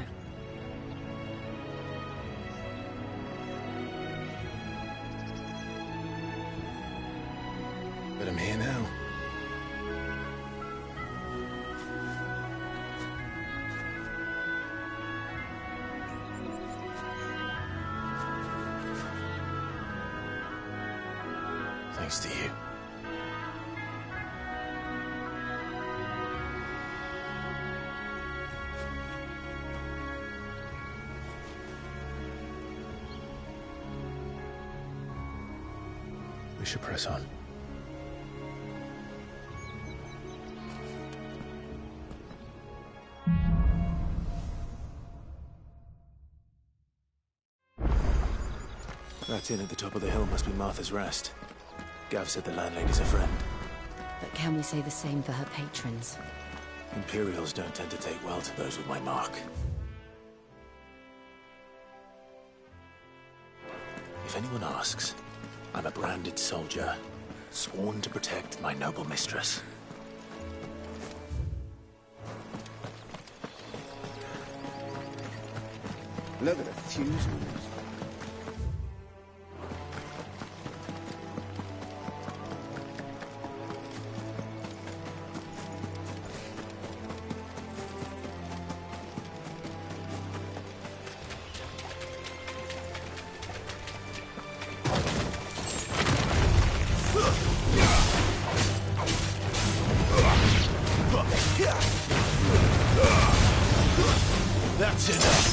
But I'm here now. Thanks to you. We should press on. That inn at the top of the hill must be Martha's Rest. Gav said the landlady's a friend. But can we say the same for her patrons? Imperials don't tend to take well to those with my mark. If anyone asks, I'm a branded soldier, sworn to protect my noble mistress. Look at the fuse. That's enough.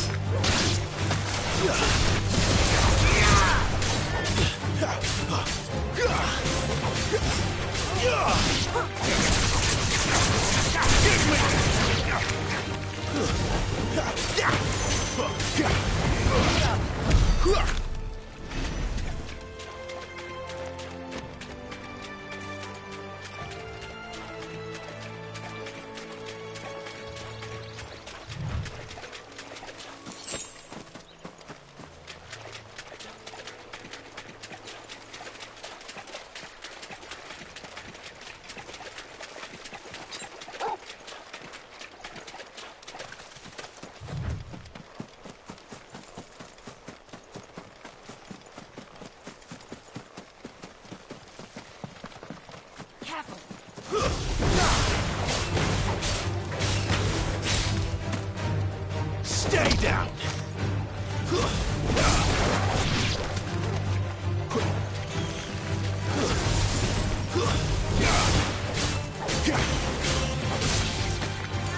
Stay down!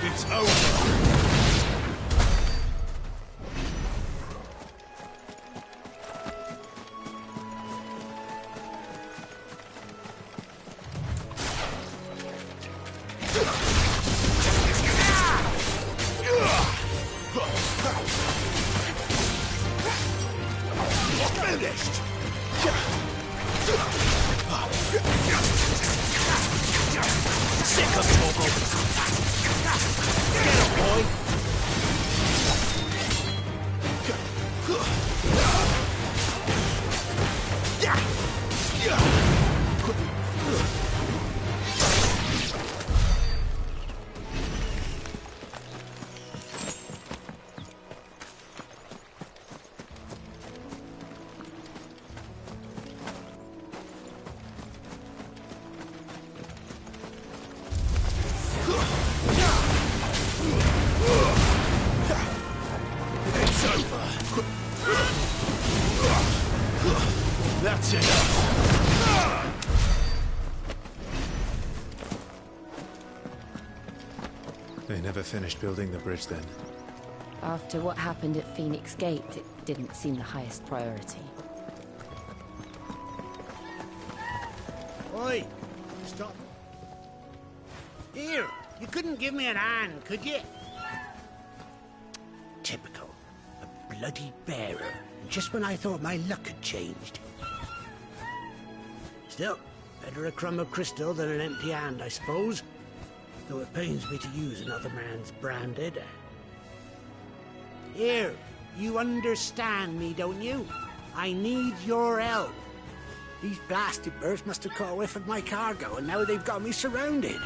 It's over! Finished! Sick of Togo! Get him, boy! It's over. That's enough. They never finished building the bridge then. After what happened at Phoenix Gate, it didn't seem the highest priority. Oi! Stop. Here, you couldn't give me an hand, could you? Typical. A bloody bearer. Just when I thought my luck had changed. Still, better a crumb of crystal than an empty hand, I suppose. Though it pains me to use another man's branded. Here, you understand me, don't you? I need your help. These blasted birds must have caught a whiff of my cargo, and now they've got me surrounded.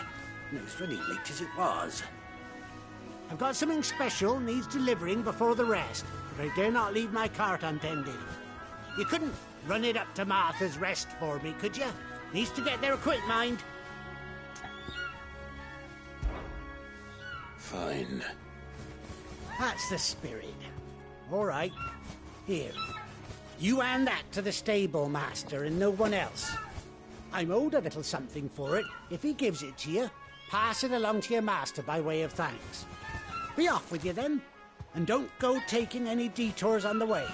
No, it's funny late as it was. I've got something special needs delivering before the rest, but I dare not leave my cart untended. You couldn't run it up to Martha's Rest for me, could you? Needs to get there quick, mind. Fine. That's the spirit. All right. Here. You hand that to the stable master and no one else. I'm owed a little something for it. If he gives it to you, pass it along to your master by way of thanks. Be off with you then, and don't go taking any detours on the way.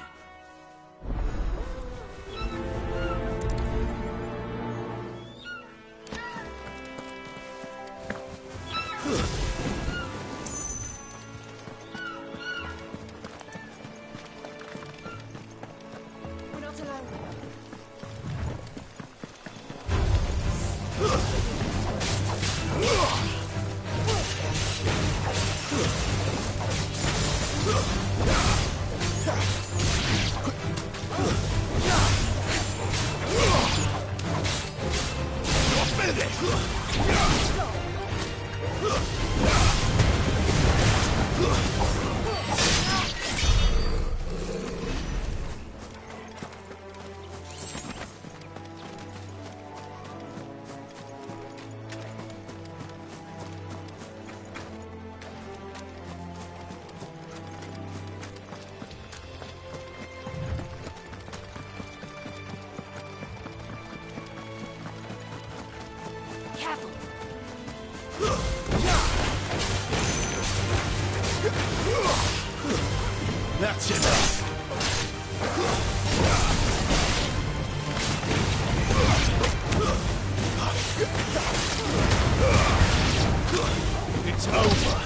We're not alone. Careful. That's enough. It's over.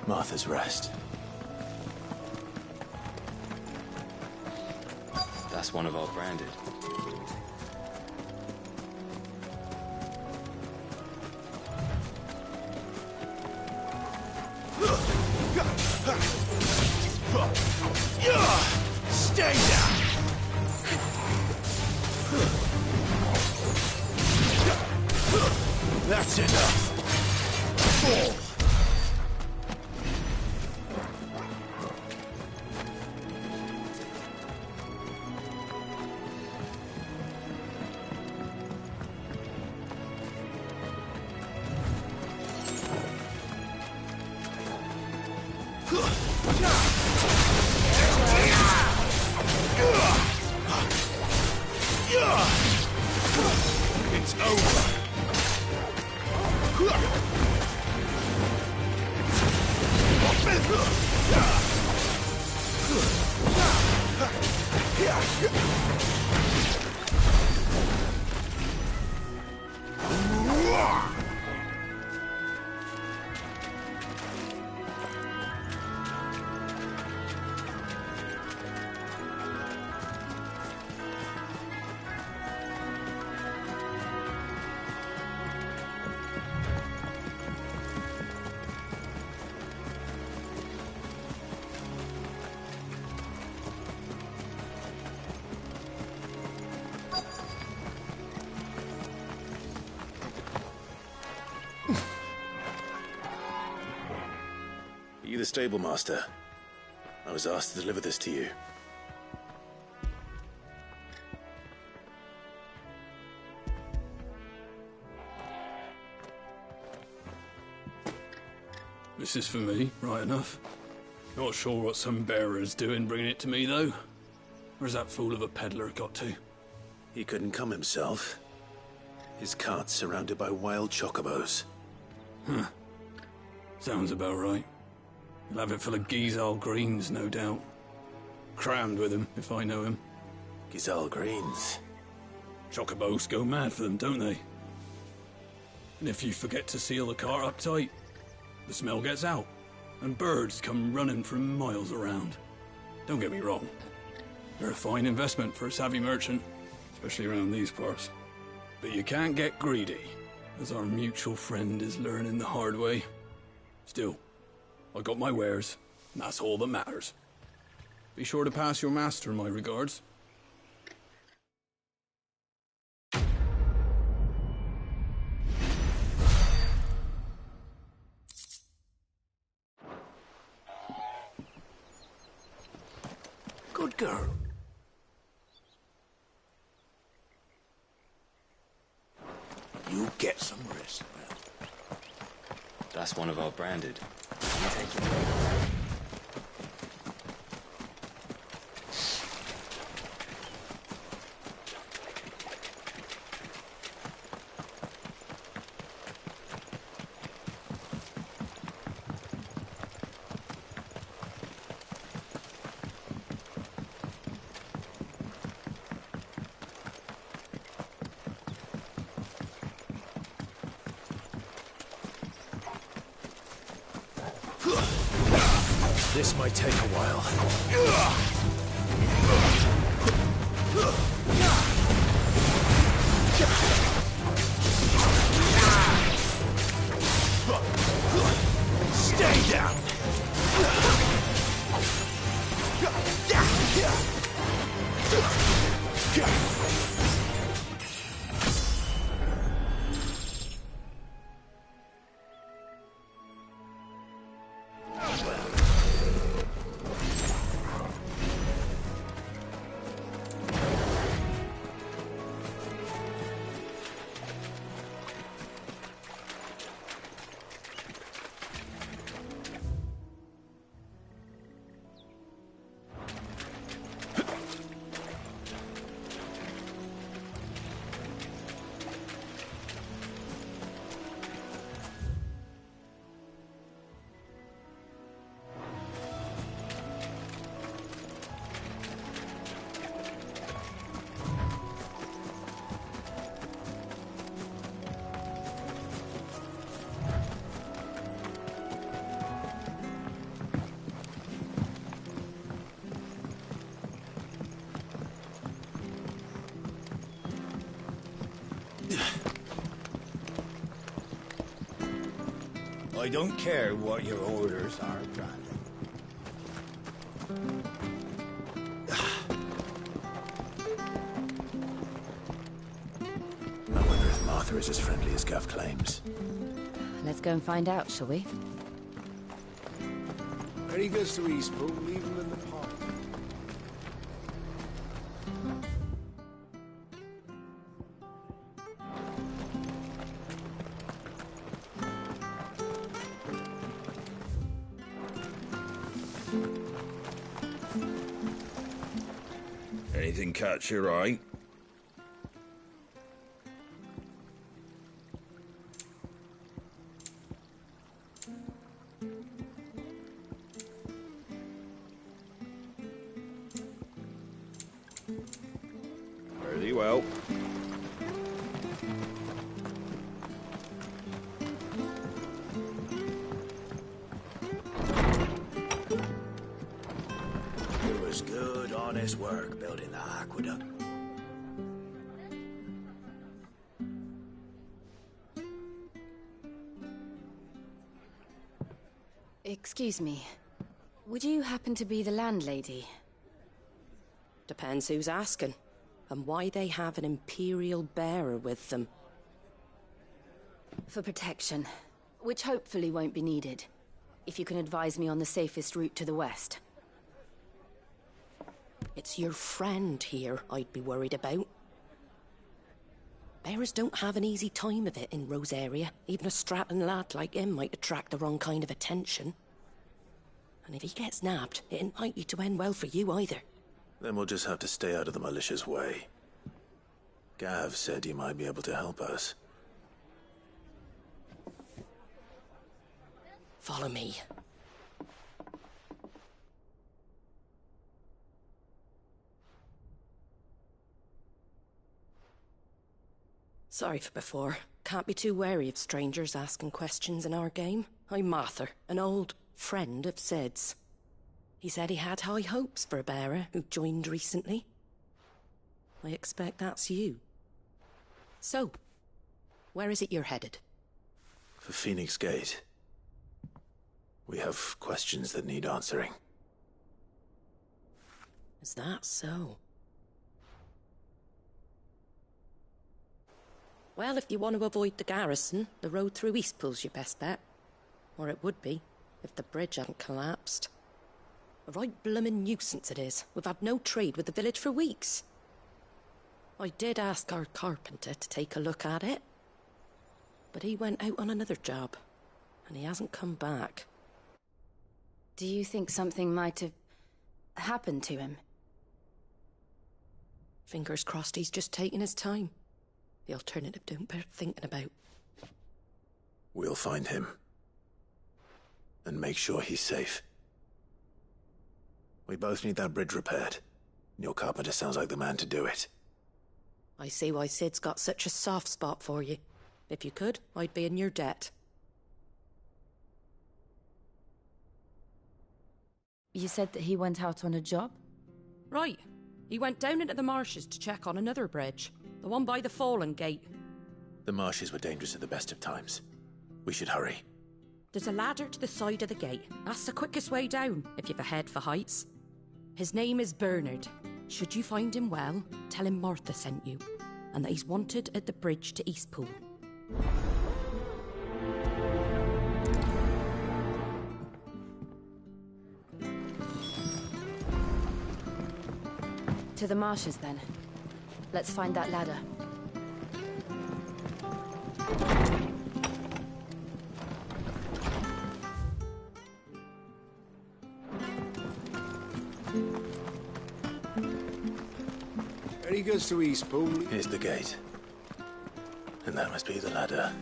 Martha's Rest. That's one of our branded. Stay down! That's enough! Fall! It's over. Are you the stable master? I was asked to deliver this to you. This is for me, right enough. Not sure what some bearer's doing bringing it to me, though. Where's that fool of a peddler got to? He couldn't come himself. His cart's surrounded by wild chocobos. Huh. Sounds about right. He'll have it full of Gizal greens, no doubt. Crammed with him, if I know him. Gizal greens? Chocobos go mad for them, don't they? And if you forget to seal the cart up tight, the smell gets out, and birds come running from miles around. Don't get me wrong. They're a fine investment for a savvy merchant, especially around these parts. But you can't get greedy, as our mutual friend is learning the hard way. Still, I got my wares, and that's all that matters. Be sure to pass your master my regards. Good girl. You get some rest, Belle. That's one of our branded. You take it. This might take a while. Stay down! I don't care what your orders are, Brandon. I wonder if Martha is as friendly as Gav claims. Let's go and find out, shall we? When he goes to Eastpool, leave him in the park. Anything catch your eye? Very well. It was good, honest work building the aqueduct. Excuse me. Would you happen to be the landlady? Depends who's asking, and why they have an Imperial bearer with them. For protection, which hopefully won't be needed. If you can advise me on the safest route to the west. It's your friend here I'd be worried about. Bearers don't have an easy time of it in Rosaria. Even a strapping lad like him might attract the wrong kind of attention. And if he gets nabbed, it ain't likely to end well for you either. Then we'll just have to stay out of the malicious way. Gav said he might be able to help us. Follow me. Sorry for before. Can't be too wary of strangers asking questions in our game. I'm Martha, an old friend of Sid's. He said he had high hopes for a bearer who joined recently. I expect that's you. So, where is it you're headed? For Phoenix Gate. We have questions that need answering. Is that so? Well, if you want to avoid the garrison, the road through Eastpool's your best bet. Or it would be, if the bridge hadn't collapsed. A right bloomin' nuisance it is. We've had no trade with the village for weeks. I did ask our carpenter to take a look at it. But he went out on another job, and he hasn't come back. Do you think something might have happened to him? Fingers crossed he's just taking his time. The alternative don't bear thinking about. We'll find him. And make sure he's safe. We both need that bridge repaired. Your carpenter sounds like the man to do it. I see why Sid's got such a soft spot for you. If you could, I'd be in your debt. You said that he went out on a job? Right. He went down into the marshes to check on another bridge. The one by the Fallen Gate. The marshes were dangerous at the best of times. We should hurry. There's a ladder to the side of the gate. That's the quickest way down, if you've a head for heights. His name is Bernard. Should you find him well, tell him Martha sent you, and that he's wanted at the bridge to Eastpool. To the marshes, then. Let's find that ladder. When he goes to Eastpool... Here's the gate. And that must be the ladder.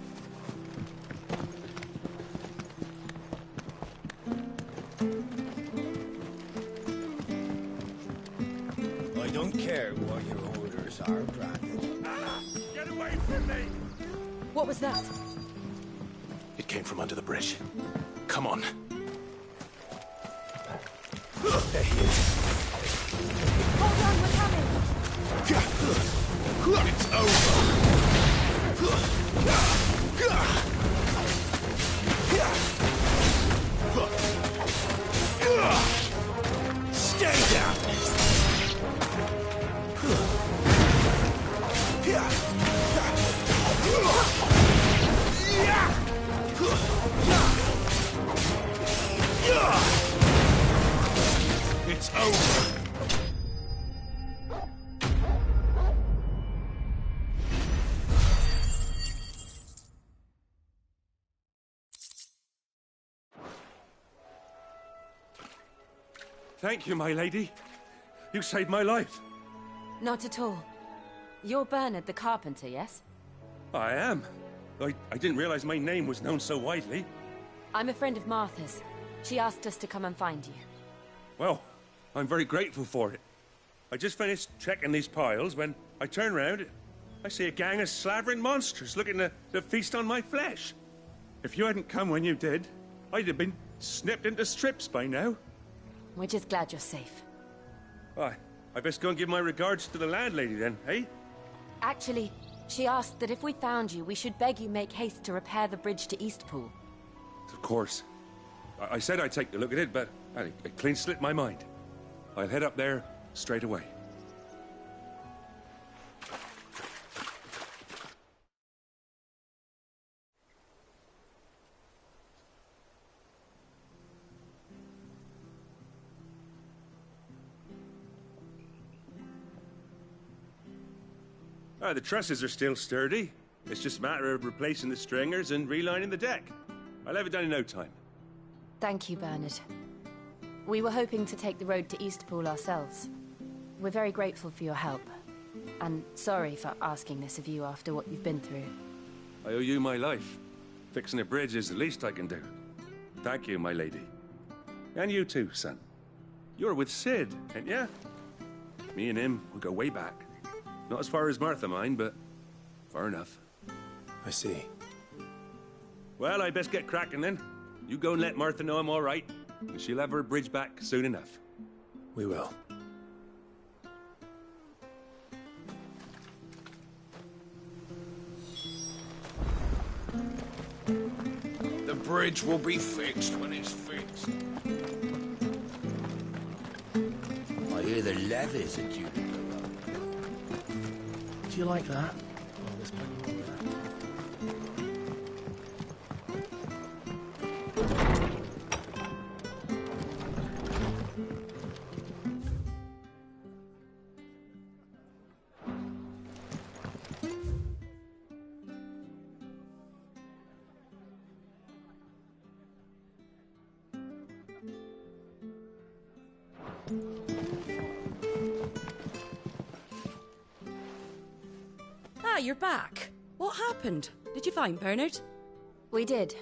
I don't care what your orders are, Brandon. Get away from me! What was that? It came from under the bridge. Come on. There he is. Hold on, we're coming! It's over! Stay down! It's over! Thank you, my lady. You saved my life. Not at all. You're Bernard the carpenter, yes? I am. I didn't realize my name was known so widely. I'm a friend of Martha's. She asked us to come and find you. Well, I'm very grateful for it. I just finished checking these piles when I turn round. I see a gang of slavering monsters looking to feast on my flesh. If you hadn't come when you did, I'd have been snipped into strips by now. We're just glad you're safe. Why, I best go and give my regards to the landlady then, eh? Actually, she asked that if we found you, we should beg you make haste to repair the bridge to Eastpool. Of course. I said I'd take a look at it, but it clean slipped my mind. I'll head up there straight away. The trusses are still sturdy. It's just a matter of replacing the stringers and relining the deck. I'll have it done in no time. Thank you, Bernard. We were hoping to take the road to Eastpool ourselves. We're very grateful for your help. And sorry for asking this of you after what you've been through. I owe you my life. Fixing a bridge is the least I can do. Thank you, my lady. And you too, son. You're with Sid, ain't ya? Me and him, we go way back. Not as far as Martha, mind, but far enough. I see. Well, I best get cracking then. You go and let Martha know I'm all right, and she'll have her bridge back soon enough. We will. The bridge will be fixed when it's fixed. I hear the levies are due to go up. Do you like that? Oh, there's plenty more of that. You're back. What happened? Did you find Bernard? We did.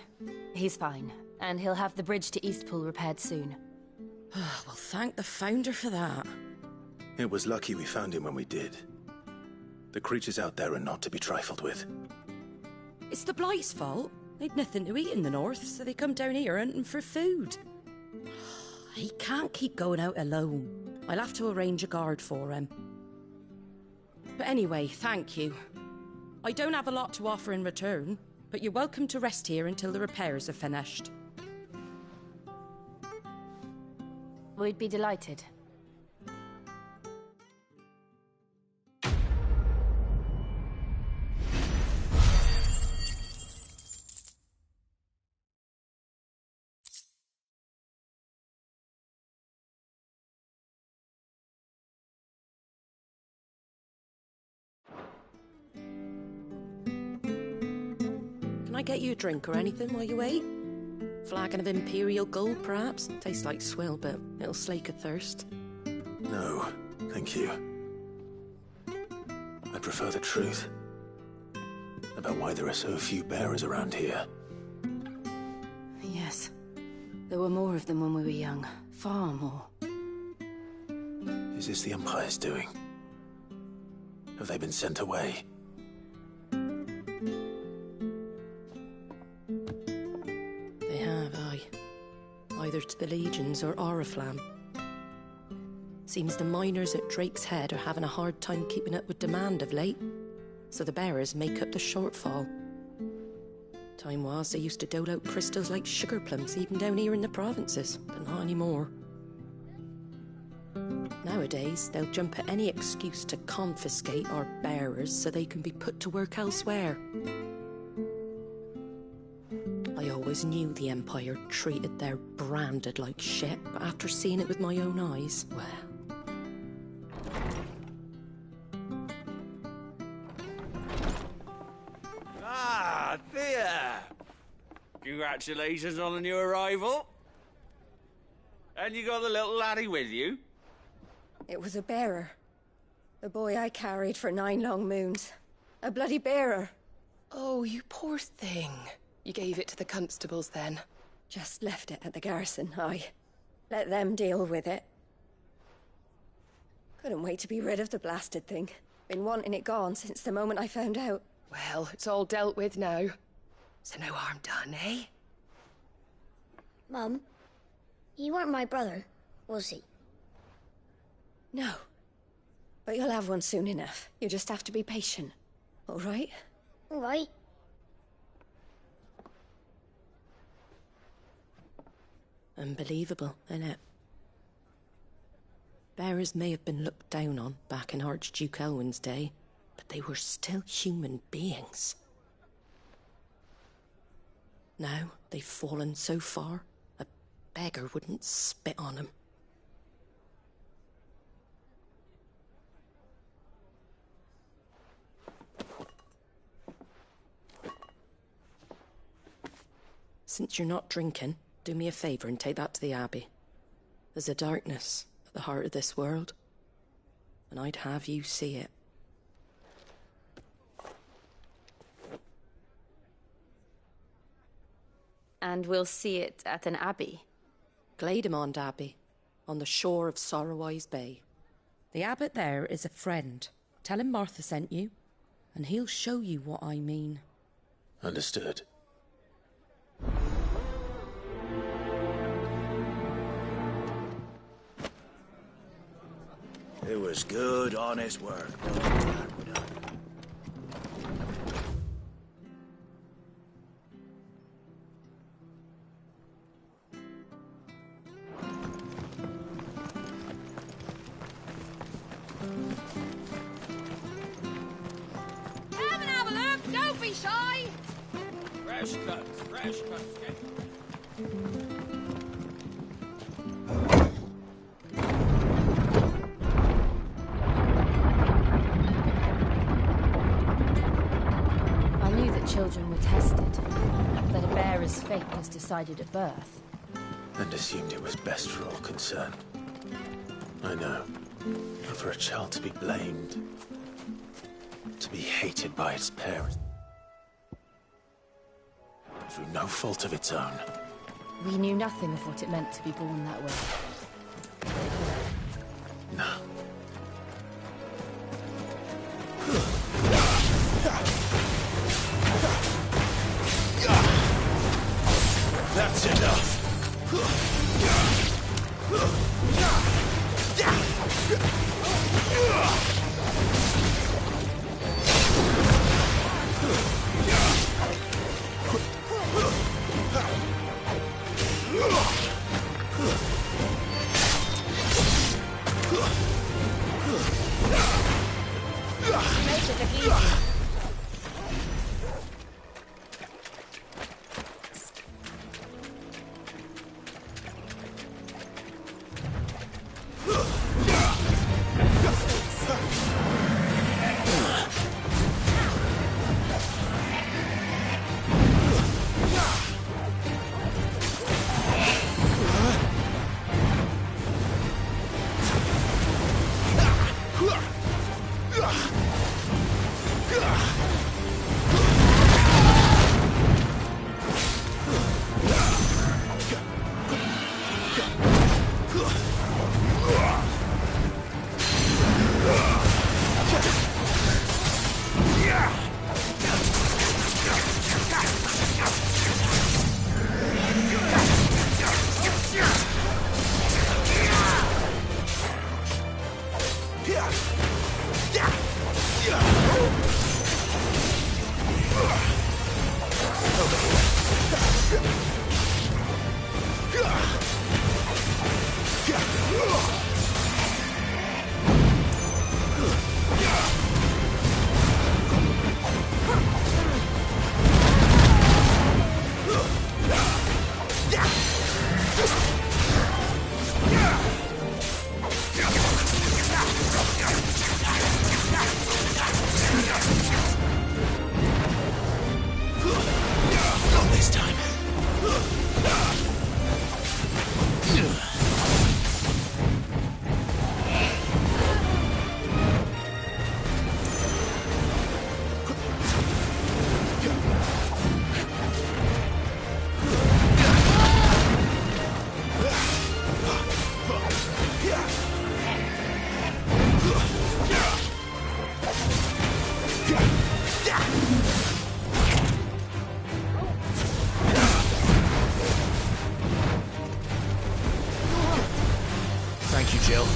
He's fine, and he'll have the bridge to Eastpool repaired soon. Well, thank the Founder for that. It was lucky we found him when we did. The creatures out there are not to be trifled with. It's the Blight's fault. They'd nothing to eat in the north, so they come down here hunting for food. He can't keep going out alone. I'll have to arrange a guard for him. But anyway, thank you. I don't have a lot to offer in return, but you're welcome to rest here until the repairs are finished. We'd be delighted. I get you a drink or anything while you wait? Flagon of Imperial Gold, perhaps? Tastes like swill, but it'll slake a thirst. No, thank you. I prefer the truth about why there are so few bearers around here. Yes. There were more of them when we were young. Far more. Is this the Empire's doing? Have they been sent away? They have, aye. Either to the Legions or Oriflamme. Seems the miners at Drake's Head are having a hard time keeping up with demand of late, so the bearers make up the shortfall. Time was they used to dole out crystals like sugar plums even down here in the provinces, but not anymore. Nowadays, they'll jump at any excuse to confiscate our bearers so they can be put to work elsewhere. I always knew the Empire treated their branded like shit, but after seeing it with my own eyes, well... Ah, Thea! Congratulations on the new arrival. And you got the little laddie with you? It was a bearer. The boy I carried for 9 long moons. A bloody bearer. Oh, you poor thing. You gave it to the constables then? Just left it at the garrison, aye. Let them deal with it. Couldn't wait to be rid of the blasted thing. Been wanting it gone since the moment I found out. Well, it's all dealt with now. So no harm done, eh? Mum, you weren't my brother, was he? No. But you'll have one soon enough. You just have to be patient. All right? All right. Unbelievable, innit? Bearers may have been looked down on back in Archduke Elwin's day, but they were still human beings. Now they've fallen so far, a beggar wouldn't spit on them. Since you're not drinking, do me a favour and take that to the Abbey. There's a darkness at the heart of this world, and I'd have you see it. And we'll see it at an abbey? Glademond Abbey, on the shore of Sorrowwise Bay. The abbot there is a friend. Tell him Martha sent you, and he'll show you what I mean. Understood. It was good, honest work. Come and have a look, don't be shy! Fresh cuts, fresh cuts. I knew that children were tested, that a bearer's fate was decided at birth. And assumed it was best for all concerned. I know. But for a child to be blamed, to be hated by its parents, through no fault of its own. We knew nothing of what it meant to be born that way. No. That's enough. Not this time. Thank you, Jill.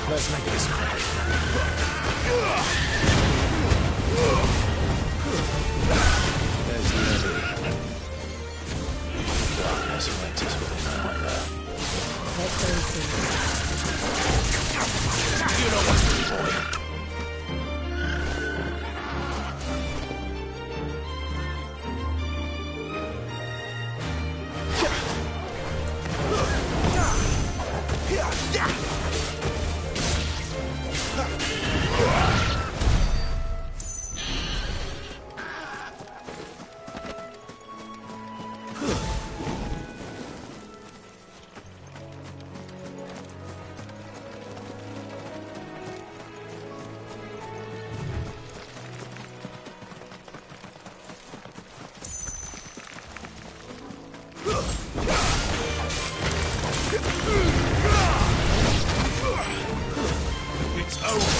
Let's make this quick. There's Levy. Darkness winters within her window. Let's go and see. You know what to do, boy. It's over.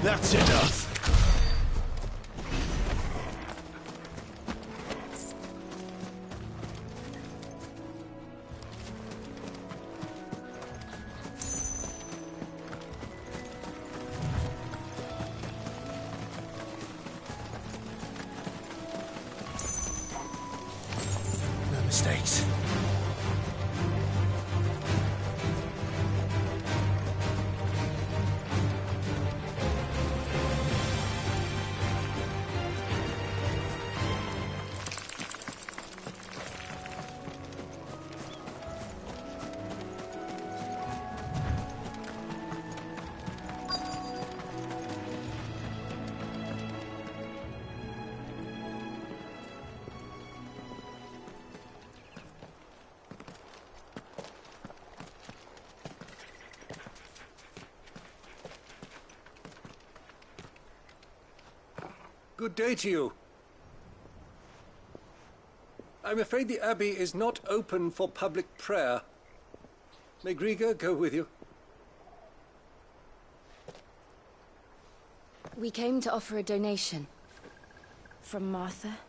That's enough. No mistakes. Good day to you. I'm afraid the Abbey is not open for public prayer. May Grieger go with you? We came to offer a donation. From Martha.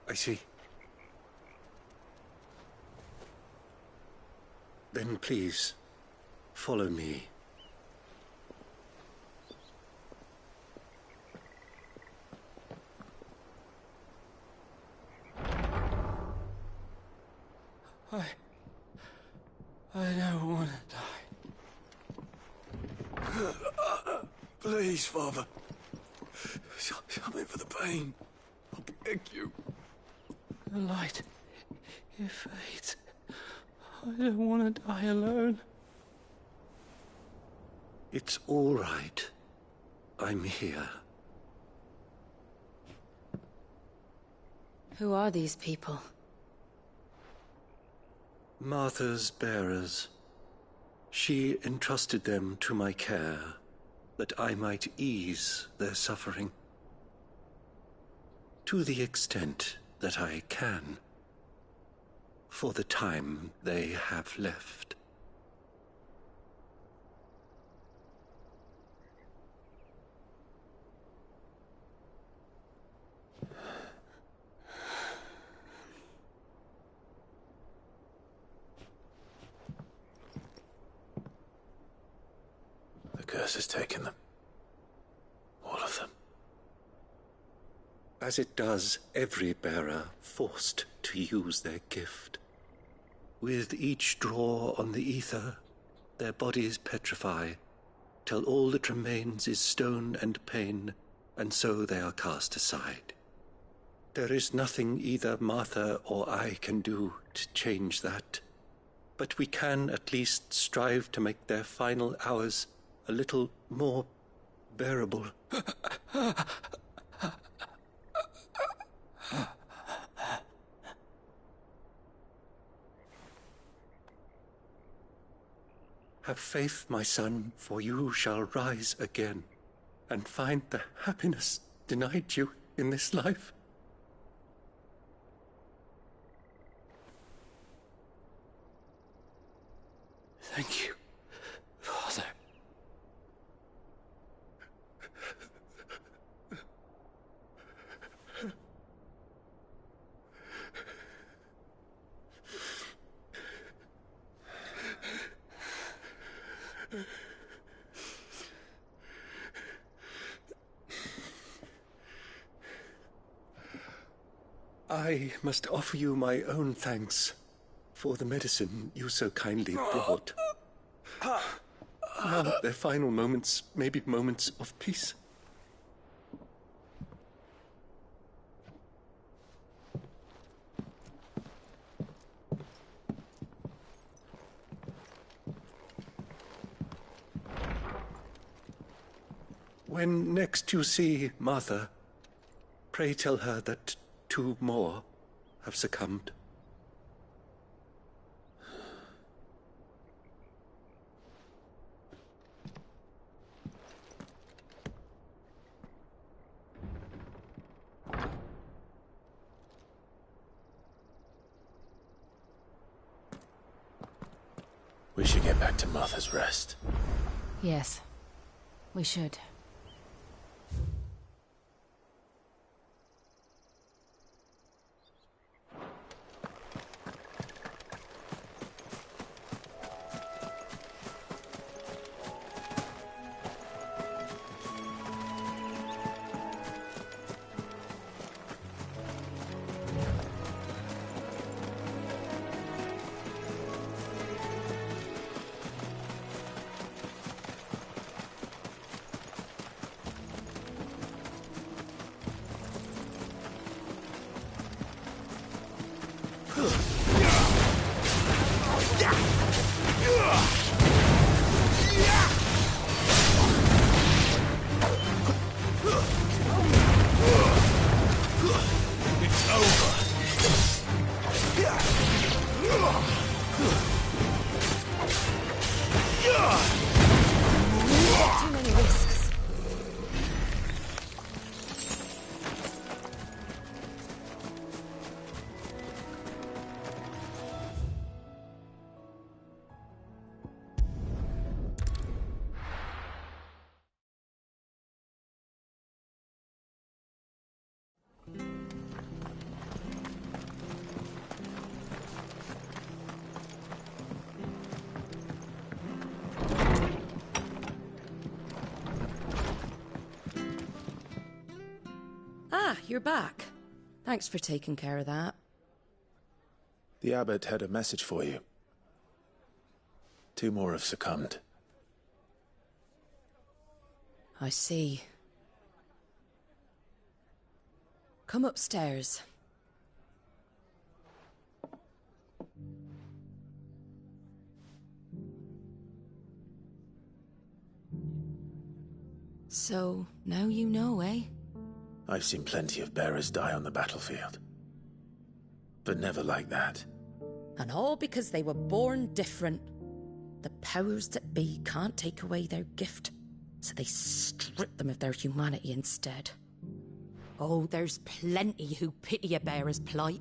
I see. Then please, follow me. I don't want to die. Please, Father. Something for the pain. I beg you. The light, it fades. I don't want to die alone. It's all right. I'm here. Who are these people? Martha's bearers. She entrusted them to my care, that I might ease their suffering. To the extent that I can. For the time they have left. curse has taken them. All of them. As it does every bearer forced to use their gift. With each draw on the ether, their bodies petrify, till all that remains is stone and pain, and so they are cast aside. There is nothing either Martha or I can do to change that, but we can at least strive to make their final hours a little more bearable. Have faith, my son, for you shall rise again and find the happiness denied you in this life. Thank you, Father. I must offer you my own thanks for the medicine you so kindly brought. Now their final moments may be moments of peace. When next you see Martha, pray tell her that 2 more have succumbed. We should get back to Martha's Rest. Yes, we should. You're back. Thanks for taking care of that. The abbot had a message for you. 2 more have succumbed. I see. Come upstairs. So, now you know, eh? I've seen plenty of bearers die on the battlefield. But never like that. And all because they were born different. The powers that be can't take away their gift, so they strip them of their humanity instead. Oh, there's plenty who pity a bearer's plight.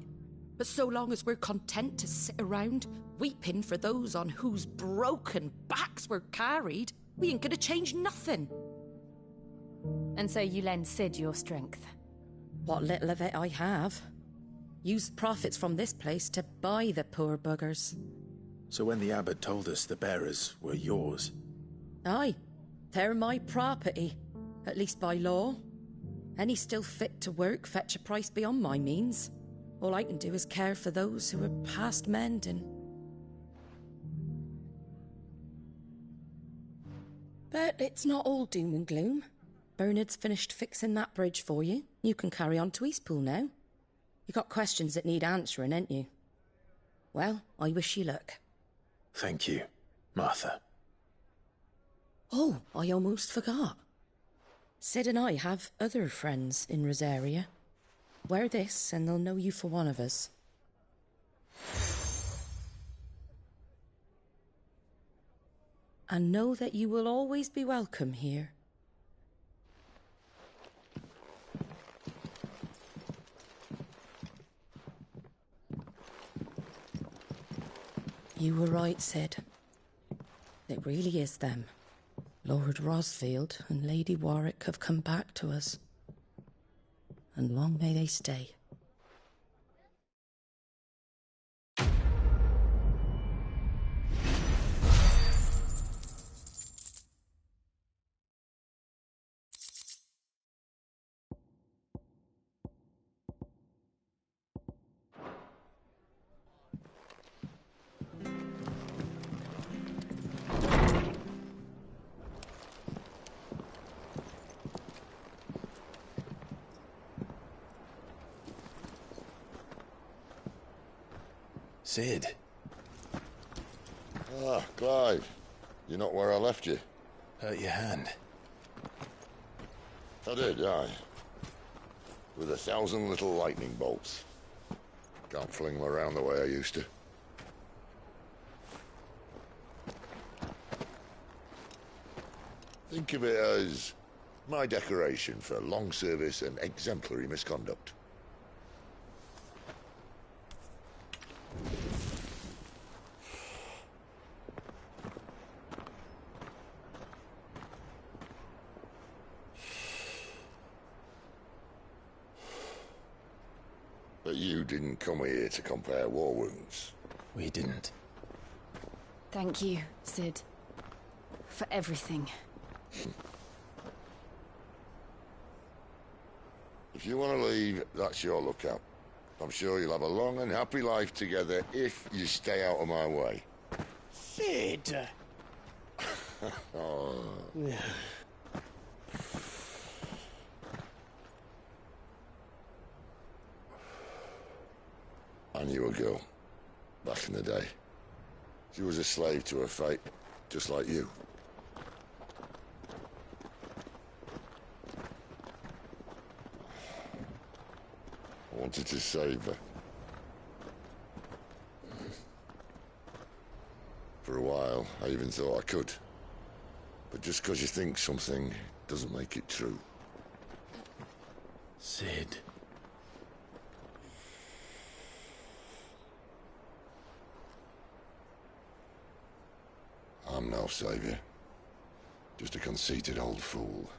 But so long as we're content to sit around, weeping for those on whose broken backs we're carried, we ain't gonna change nothing. And so you lend Sid your strength? What little of it I have. Use profits from this place to buy the poor buggers. So when the abbot told us the bearers were yours... Aye. They're my property, at least by law. Any still fit to work fetch a price beyond my means. All I can do is care for those who are past mending. But it's not all doom and gloom. Bernard's finished fixing that bridge for you. You can carry on to Eastpool now. You got questions that need answering, ain't you? Well, I wish you luck. Thank you, Martha. Oh, I almost forgot. Sid and I have other friends in Rosaria. Wear this and they'll know you for one of us. And know that you will always be welcome here. You were right, Sid. It really is them. Lord Rosfield and Lady Warwick have come back to us. And long may they stay. Sid. Ah, Clive. You're not where I left you. Hurt your hand. I did, aye. With 1,000 little lightning bolts. Can't fling them around the way I used to. Think of it as my decoration for long service and exemplary misconduct. But you didn't come here to compare war wounds. We didn't. Thank you, Sid. For everything. If you want to leave, that's your lookout. I'm sure you'll have a long and happy life together if you stay out of my way. Sid! Oh. I knew a girl, back in the day. She was a slave to her fate, just like you. I wanted to save her. For a while, I even thought I could. But just because you think something doesn't make it true. Sid. I'm no savior. Just a conceited old fool.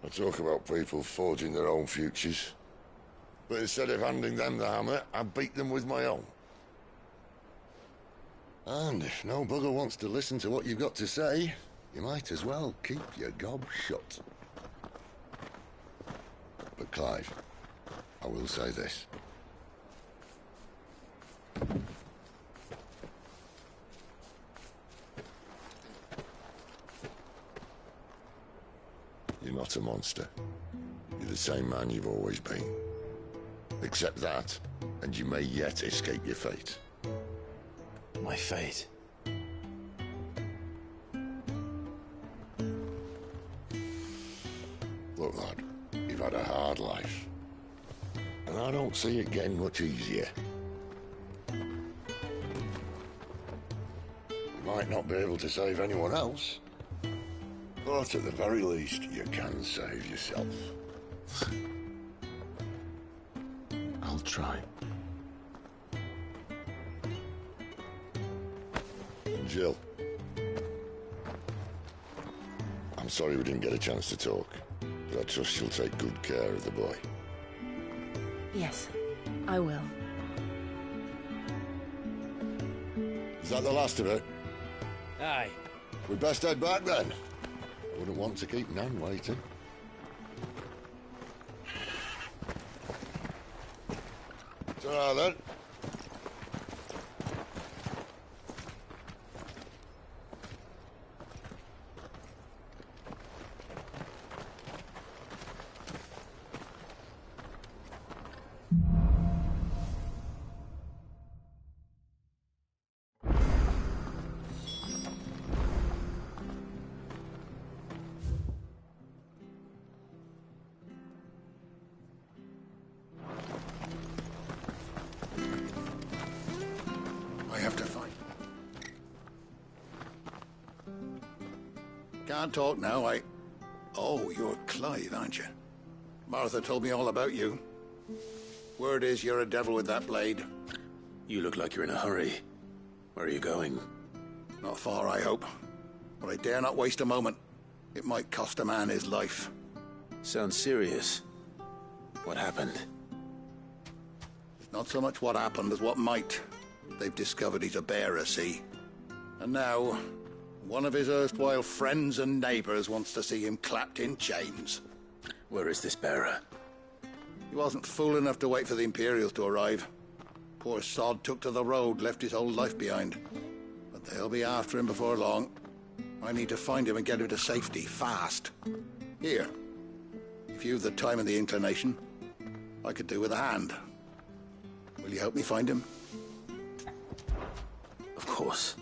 I talk about people forging their own futures. But instead of handing them the hammer, I beat them with my own. And if no bugger wants to listen to what you've got to say, you might as well keep your gob shut. But Clive, I will say this. You're not a monster. You're the same man you've always been. Accept that, and you may yet escape your fate. My fate? Look, lad, you've had a hard life. And I don't see it getting much easier. You might not be able to save anyone else, but at the very least, you can save yourself. I'll try. Jill. I'm sorry we didn't get a chance to talk, but I trust you'll take good care of the boy. Yes, I will. Is that the last of it? Aye. We'd best head back then. wouldn't want to keep Nan waiting. Ta-ra then. Can't talk now, Oh, you're Clive, aren't you? Martha told me all about you. Word is you're a devil with that blade. You look like you're in a hurry. Where are you going? Not far, I hope. But I dare not waste a moment. It might cost a man his life. Sounds serious. What happened? It's not so much what happened as what might. They've discovered he's a bearer, see? And now, one of his erstwhile friends and neighbours wants to see him clapped in chains. Where is this bearer? He wasn't fool enough to wait for the Imperials to arrive. Poor sod took to the road, left his whole life behind. But they'll be after him before long. I need to find him and get him to safety, fast. Here, if you've the time and the inclination, I could do with a hand. Will you help me find him? Of course.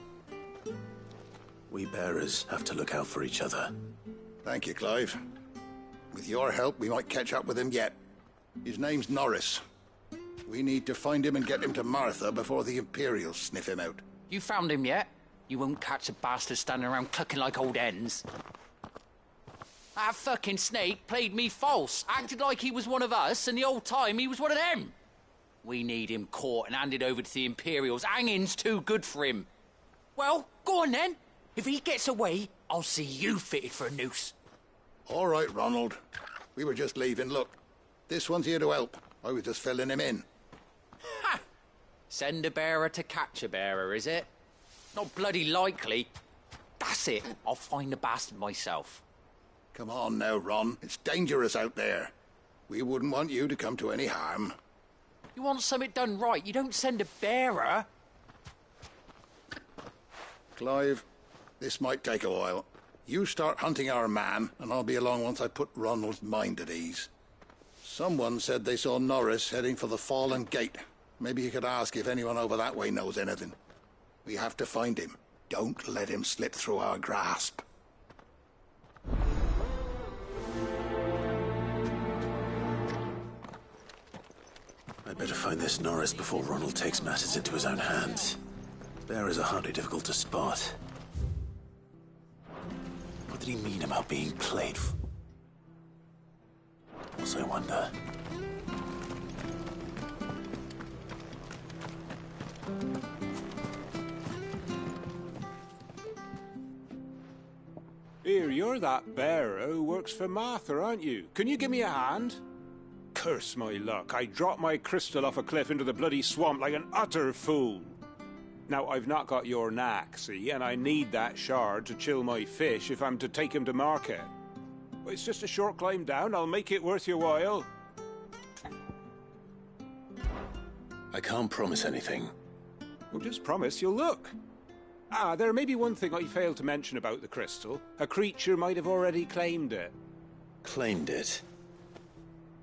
We bearers have to look out for each other. Thank you, Clive. With your help, we might catch up with him yet. His name's Norris. We need to find him and get him to Martha before the Imperials sniff him out. You found him yet? You won't catch a bastard standing around clucking like old hens. That fucking snake played me false, acted like he was one of us, and the whole time he was one of them. We need him caught and handed over to the Imperials. Hanging's too good for him. Well, go on then. If he gets away, I'll see you fitted for a noose. All right, Ronald. We were just leaving. Look, this one's here to help. I was just filling him in. Ha! Send a bearer to catch a bearer, is it? Not bloody likely. That's it. I'll find the bastard myself. Come on now, Ron. It's dangerous out there. We wouldn't want you to come to any harm. You want something done right, you don't send a bearer. Clive, this might take a while. You start hunting our man, and I'll be along once I put Ronald's mind at ease. Someone said they saw Norris heading for the Fallen Gate. Maybe you could ask if anyone over that way knows anything. We have to find him. Don't let him slip through our grasp. I'd better find this Norris before Ronald takes matters into his own hands. Bearers are hardly difficult to spot. What did he mean about being played for? Also, I wonder. Here, you're that bearer who works for Martha, aren't you? Can you give me a hand? Curse my luck. I dropped my crystal off a cliff into the bloody swamp like an utter fool. Now, I've not got your knack, see, and I need that shard to chill my fish if I'm to take him to market. But it's just a short climb down. I'll make it worth your while. I can't promise anything. Well, just promise you'll look. Ah, there may be one thing I failed to mention about the crystal. A creature might have already claimed it. Claimed it?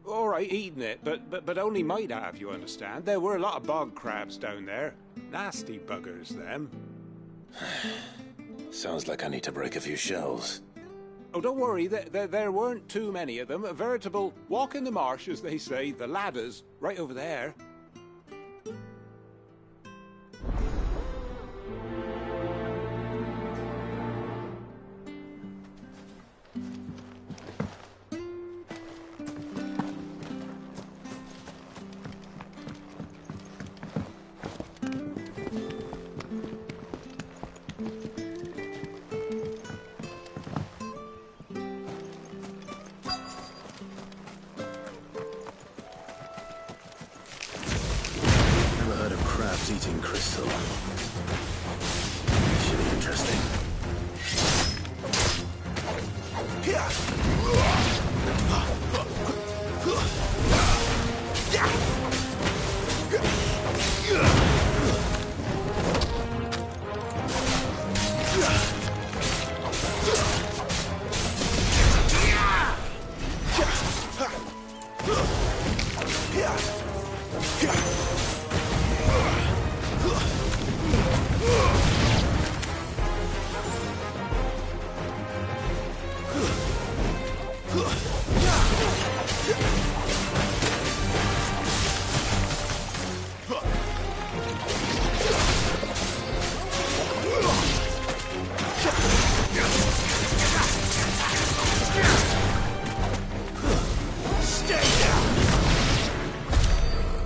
All right, eaten it, but only might have, you understand. There were a lot of bog crabs down there. Nasty buggers, them. Sounds like I need to break a few shells. Oh, don't worry, there weren't too many of them. A veritable walk in the marsh, as they say. The ladder's right over there. Eating crystal. Should be interesting.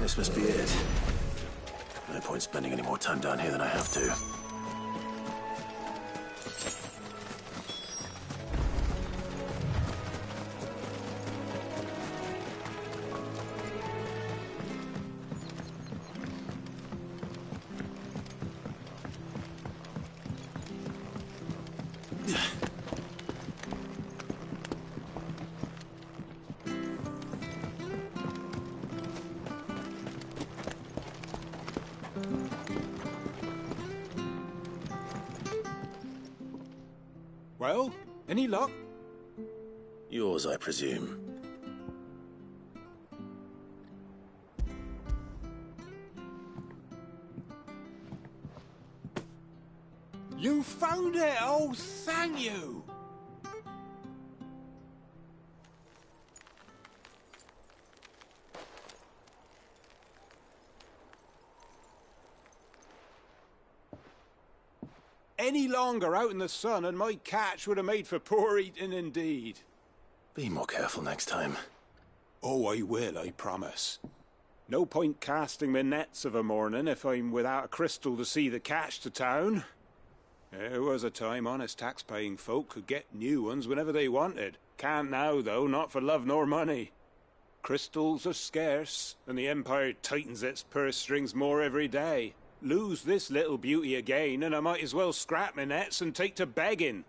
This must be it. No point spending any more time down here than I have to. Well, any luck? Yours, I presume. You found it! Oh, thank you! Any longer out in the sun and my catch would have made for poor eating indeed. Be more careful next time. Oh, I will, I promise. No point casting my nets of a morning if I'm without a crystal to see the catch to town. There was a time honest tax-paying folk could get new ones whenever they wanted. Can't now, though, not for love nor money. Crystals are scarce, and the Empire tightens its purse strings more every day. Lose this little beauty again, and I might as well scrap my nets and take to begging.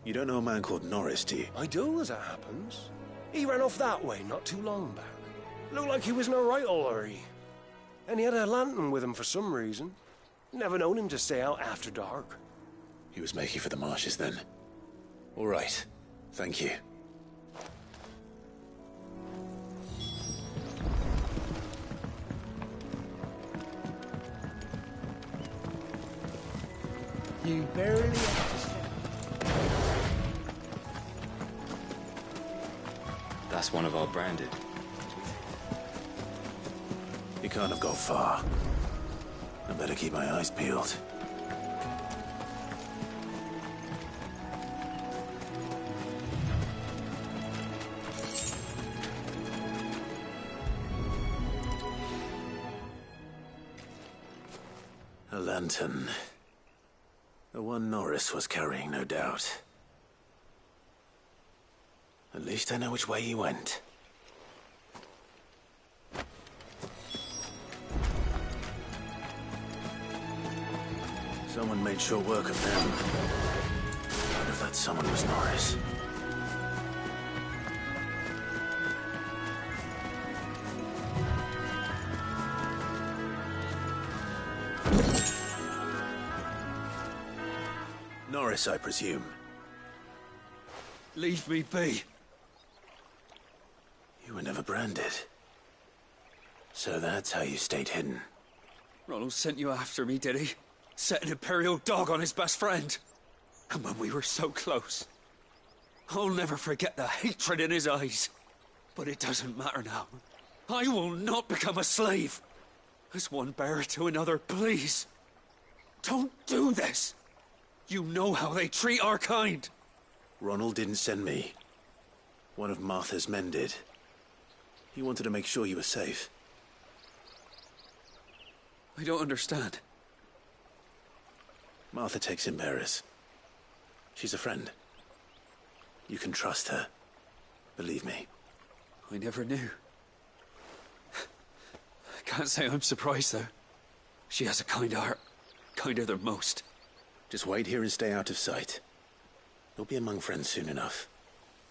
You don't know a man called Norris, do you? I do, as it happens. He ran off that way not too long back. Looked like he was in a right old hurry. And he had a lantern with him for some reason. Never known him to stay out after dark. He was making for the marshes then. All right. Thank you. You barely have to step. That's one of our branded. He can't have gone far. I better keep my eyes peeled. A lantern. The one Norris was carrying, no doubt. At least I know which way he went. Someone made short work of them. And if that someone was Norris. Norris, I presume. Leave me be. You were never branded. So that's how you stayed hidden. Ronald sent you after me, did he? Set an Imperial dog on his best friend. And when we were so close. I'll never forget the hatred in his eyes. But it doesn't matter now. I will not become a slave. As one bearer to another, please. Don't do this. You know how they treat our kind. Ronald didn't send me. One of Martha's men did. He wanted to make sure you were safe. I don't understand. Martha takes in bearers. She's a friend. You can trust her. Believe me. I never knew. I can't say I'm surprised, though. She has a kind heart. Kinder than most. Just wait here and stay out of sight. You'll be among friends soon enough.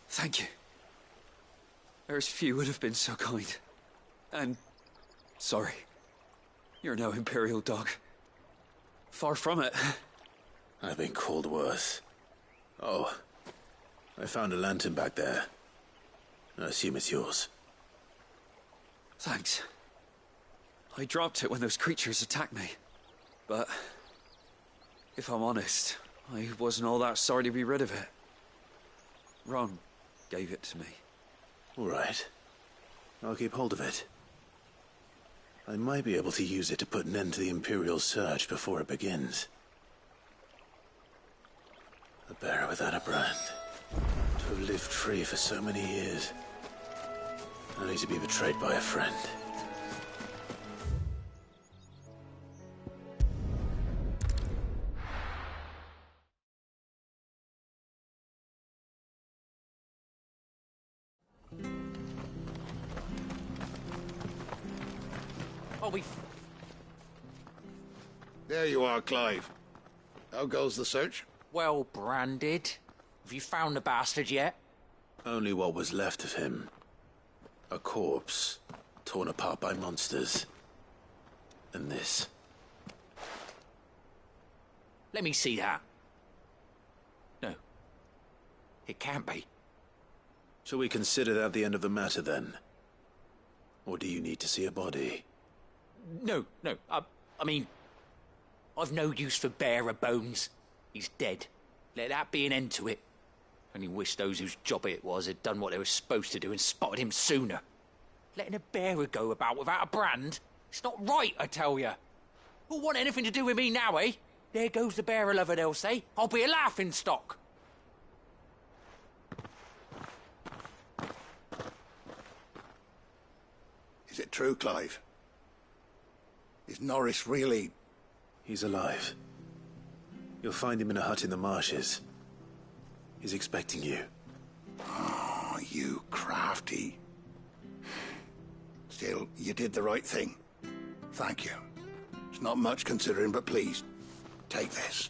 Thank you. There's few would have been so kind. And... sorry. You're no Imperial dog. Far from it. I've been called worse. Oh, I found a lantern back there. I assume it's yours. Thanks. I dropped it when those creatures attacked me. But... if I'm honest, I wasn't all that sorry to be rid of it. Ron gave it to me. All right. I'll keep hold of it. I might be able to use it to put an end to the Imperial Surge before it begins. A bearer without a brand. To have lived free for so many years. Only to be betrayed by a friend. There you are, Clive. How goes the search? Well branded. Have you found the bastard yet? Only what was left of him. A corpse, torn apart by monsters. And this. Let me see that. No. It can't be. Shall we consider that the end of the matter, then? Or do you need to see a body? No. I mean... I've no use for bearer bones. He's dead. Let that be an end to it. Only wish those whose job it was had done what they were supposed to do and spotted him sooner. Letting a bearer go about without a brand? It's not right, I tell you. Who'll want anything to do with me now, eh? There goes the bearer lover, they'll say. I'll be a laughingstock. Is it true, Clive? Is Norris really... He's alive. You'll find him in a hut in the marshes. He's expecting you. Oh, you crafty. Still, you did the right thing. Thank you. It's not much considering, but please, take this.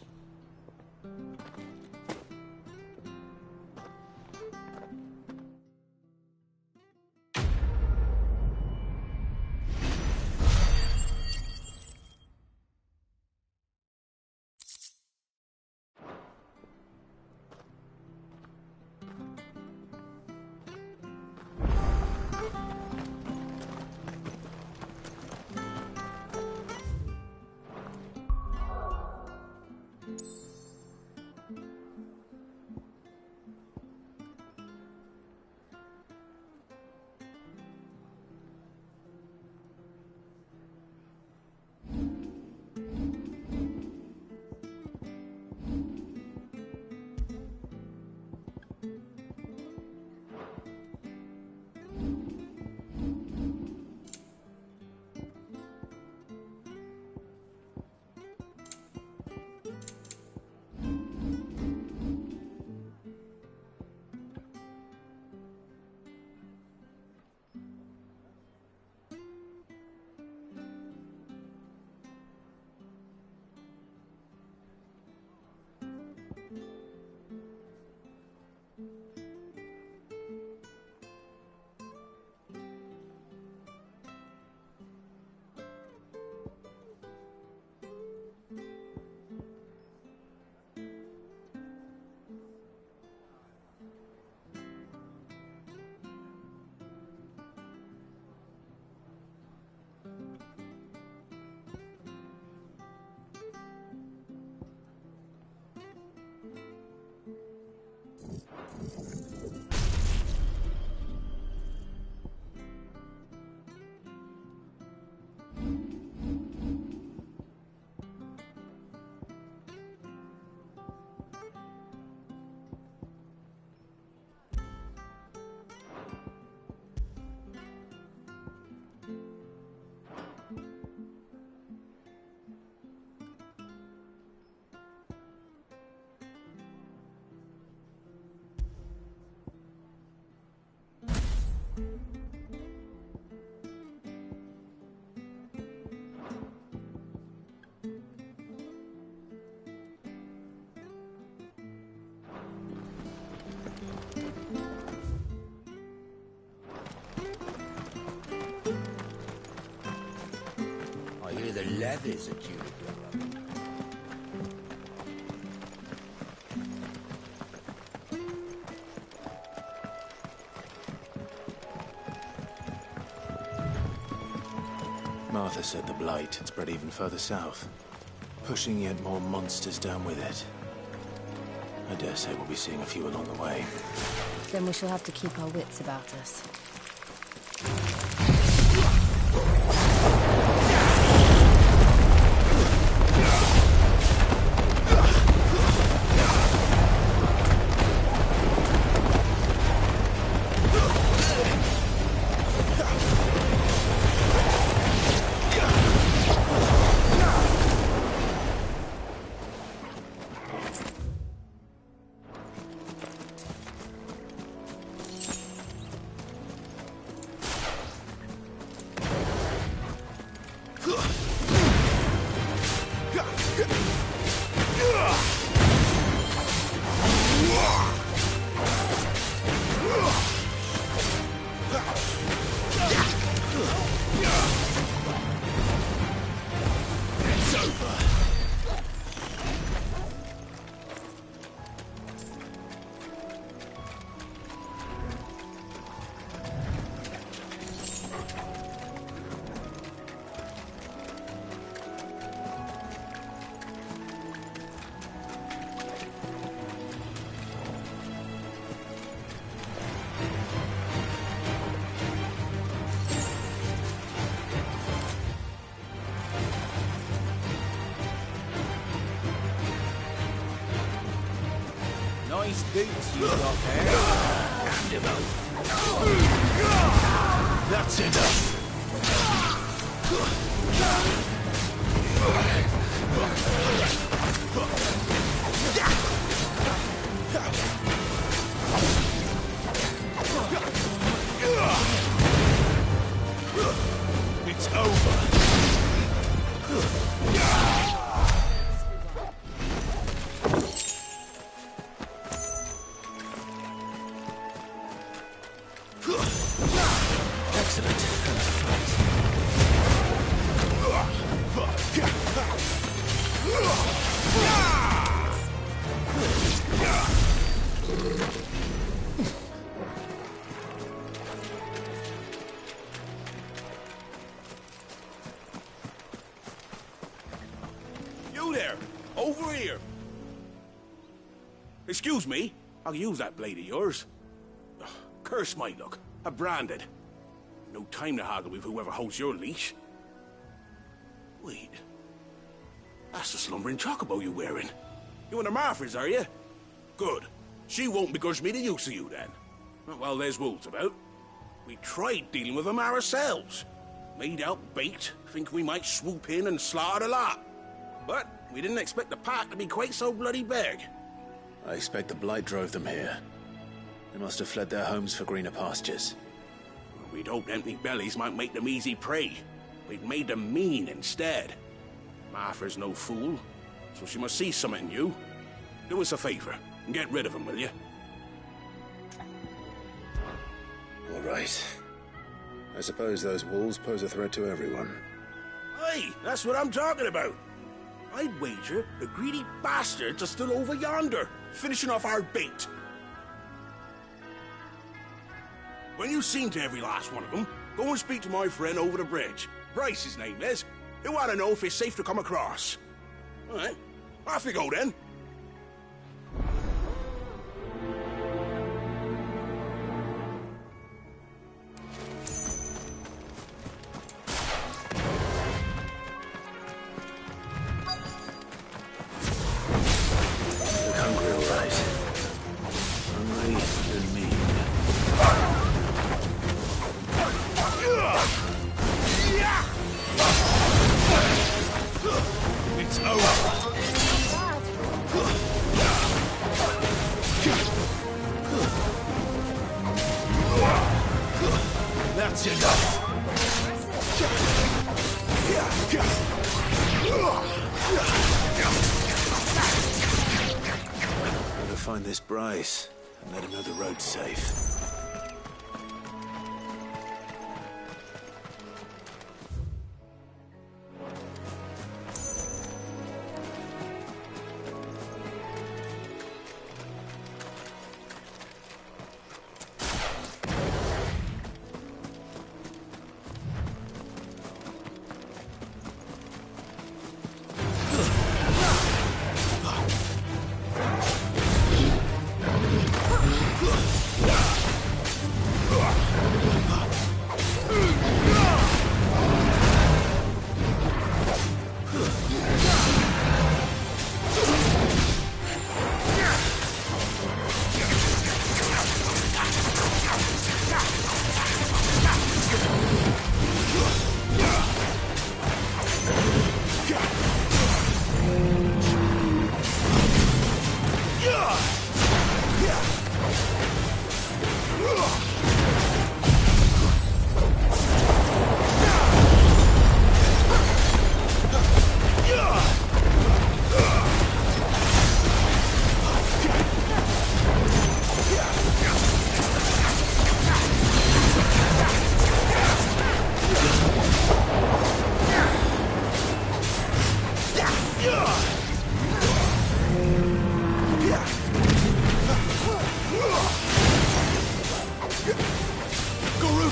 feathers at you to go. Martha said the blight had spread even further south, pushing yet more monsters down with it. I dare say we'll be seeing a few along the way. Then we shall have to keep our wits about us. Nice boots you got there. Hand him over. That's enough. It's over. You there! Over here! Excuse me, I'll use that blade of yours. Ugh, curse my luck. I'm branded. No time to haggle with whoever holds your leash. Wait. That's the slumbering chocobo you're wearing. You and the Marthas, are you? Good. She won't begrudge me the use of you, then. Well, there's wolves about. We tried dealing with them ourselves. Made out bait, thinking we might swoop in and slaughter the lot. But we didn't expect the pack to be quite so bloody big. I expect the blight drove them here. They must have fled their homes for greener pastures. We'd hoped empty bellies might make them easy prey. We'd made them mean instead. Martha's no fool, so she must see something in you. Do us a favor and get rid of them, will you? All right. I suppose those wolves pose a threat to everyone. Hey, that's what I'm talking about. I'd wager the greedy bastards are still over yonder, finishing off our bait. When you've seen to every last one of them, go and speak to my friend over the bridge. Bryce, his name is. He'll want to know if it's safe to come across. All right, off you go then. Look hungry, all right. Hungry and mean. It's over. That's enough. Gotta find this Bryce and let him know the road's safe.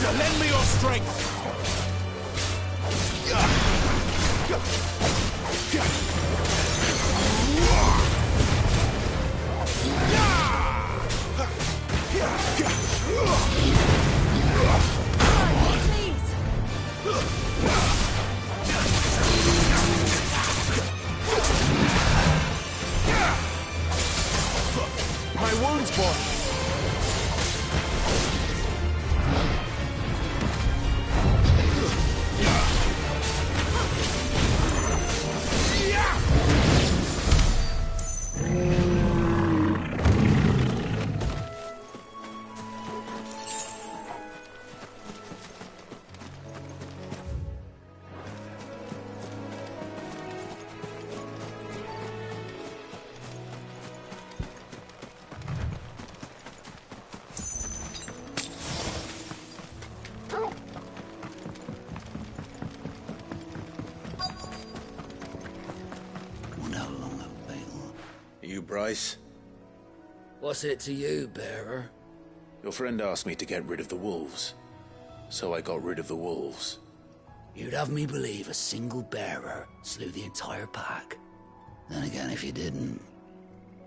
Older, lend me your strength! My wounds, boy! Bryce? What's it to you, bearer? Your friend asked me to get rid of the wolves, so I got rid of the wolves. You'd have me believe a single bearer slew the entire pack. Then again, if you didn't,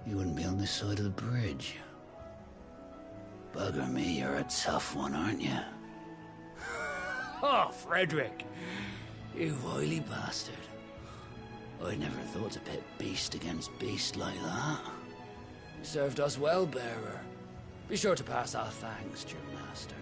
you wouldn't be on this side of the bridge. Bugger me, you're a tough one, aren't you? Oh, Frederick! You wily bastard. I never thought to pit beast against beast like that. You served us well, bearer. Be sure to pass our thanks to your master.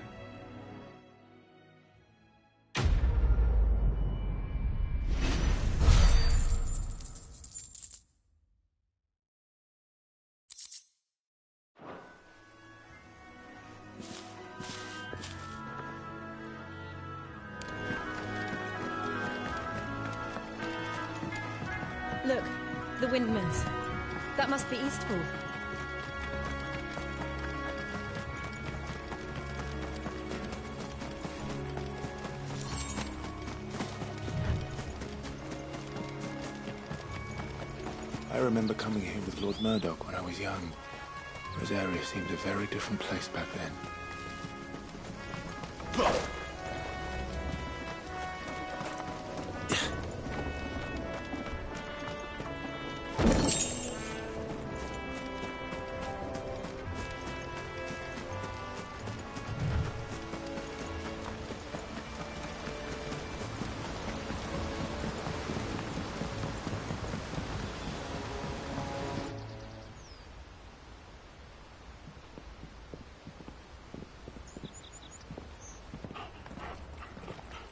Look, the windmills. That must be Eastpool. I remember coming here with Lord Murdoch when I was young. Rosaria seemed a very different place back then.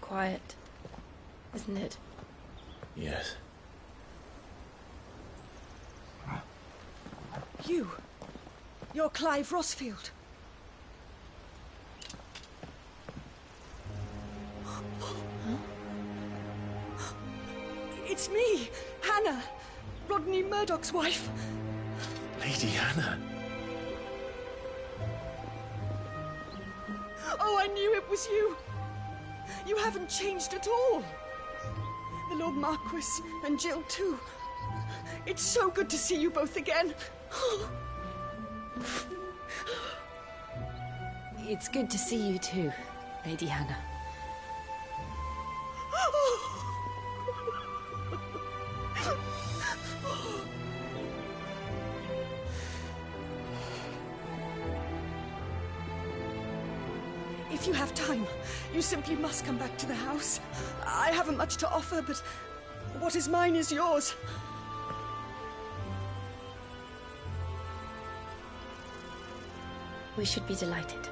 Quiet, isn't it? Yes. You're Clive Rossfield. It's me, Hannah, Rodney Murdoch's wife. Lady Hannah. Oh, I knew it was you. You haven't changed at all. The Lord Marquis and Jill too. It's so good to see you both again. It's good to see you too, Lady Hannah. If you have time, you simply must come back to the house. I haven't much to offer, but what is mine is yours. We should be delighted.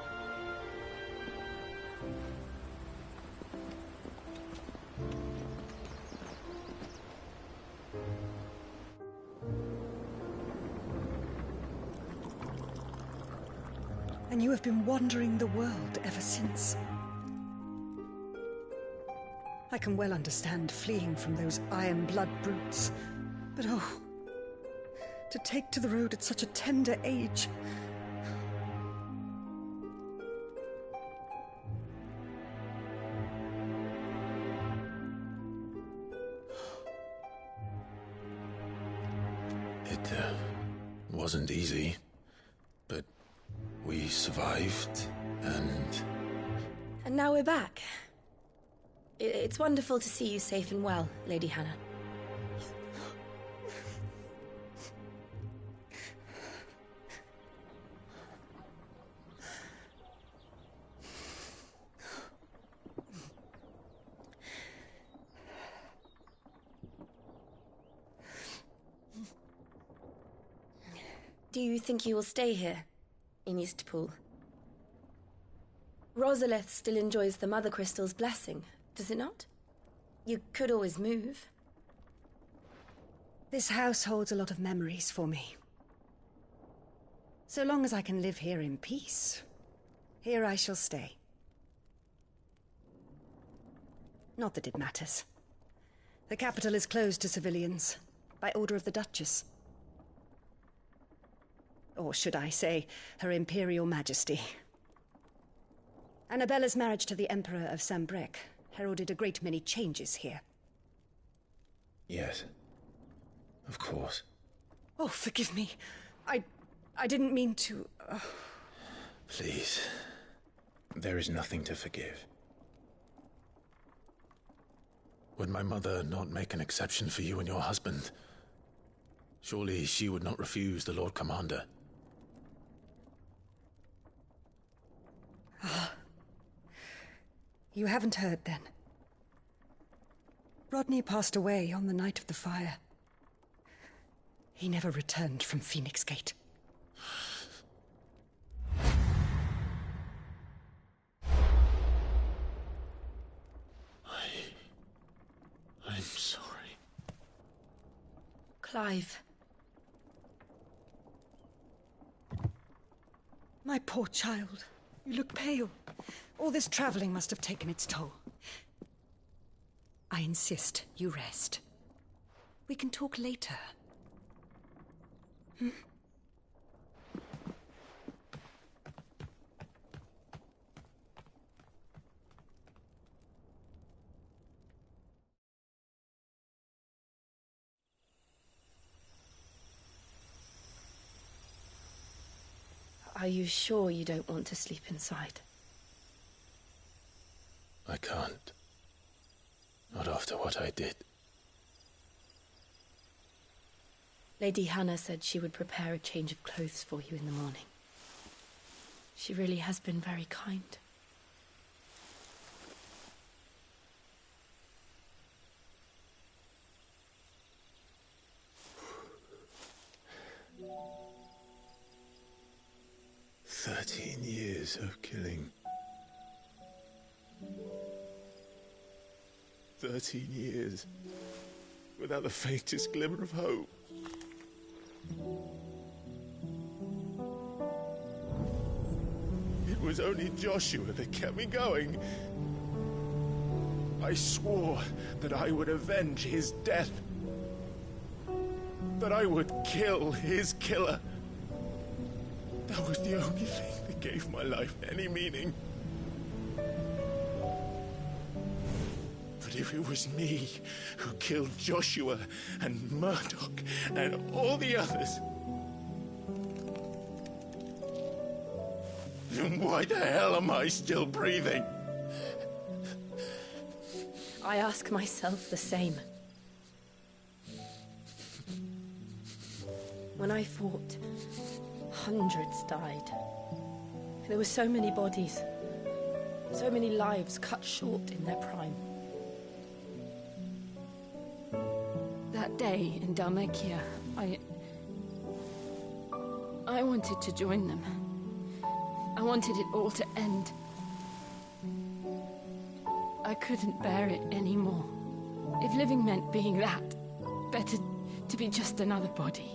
And you have been wandering the world ever since. I can well understand fleeing from those iron blood brutes, but oh, to take to the road at such a tender age. It wasn't easy, but we survived, and And now we're back. It's wonderful to see you safe and well, Lady Hannah. Do you think you will stay here, in Eastpool? Rosalith still enjoys the Mother Crystal's blessing, does it not? You could always move. This house holds a lot of memories for me. So long as I can live here in peace, here I shall stay. Not that it matters. The capital is closed to civilians, by order of the Duchess. Or should I say, Her Imperial Majesty. Annabella's marriage to the Emperor of Sambrec heralded a great many changes here. Yes. Of course. Oh, forgive me. I didn't mean to... Please. There is nothing to forgive. Would my mother not make an exception for you and your husband? Surely she would not refuse the Lord Commander. You haven't heard, then. Rodney passed away on the night of the fire. He never returned from Phoenix Gate. I'm sorry. Clive. My poor child. You look pale. All this traveling must have taken its toll. I insist you rest. We can talk later. Hmm? Are you sure you don't want to sleep inside? I can't. Not after what I did. Lady Hannah said she would prepare a change of clothes for you in the morning. She really has been very kind. Years of killing. 13 years without the faintest glimmer of hope. It was only Joshua that kept me going. I swore that I would avenge his death. That I would kill his killer. That was the only thing that gave my life any meaning. But if it was me who killed Joshua and Murdoch and all the others, then why the hell am I still breathing? I ask myself the same. When I fought, hundreds died. There were so many bodies, so many lives cut short in their prime. That day in Dhalmekia, I wanted to join them. I wanted it all to end. I couldn't bear it anymore. If living meant being that, better to be just another body.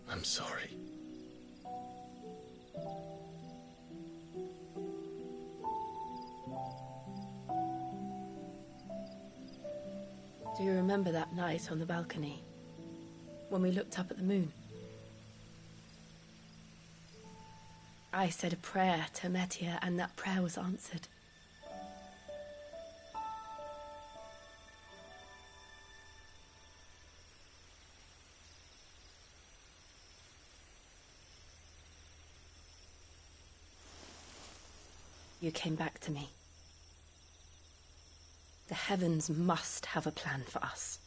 I'm sorry. Do you remember that night on the balcony? When we looked up at the moon? I said a prayer to Metia, and that prayer was answered. you came back to me. The heavens must have a plan for us.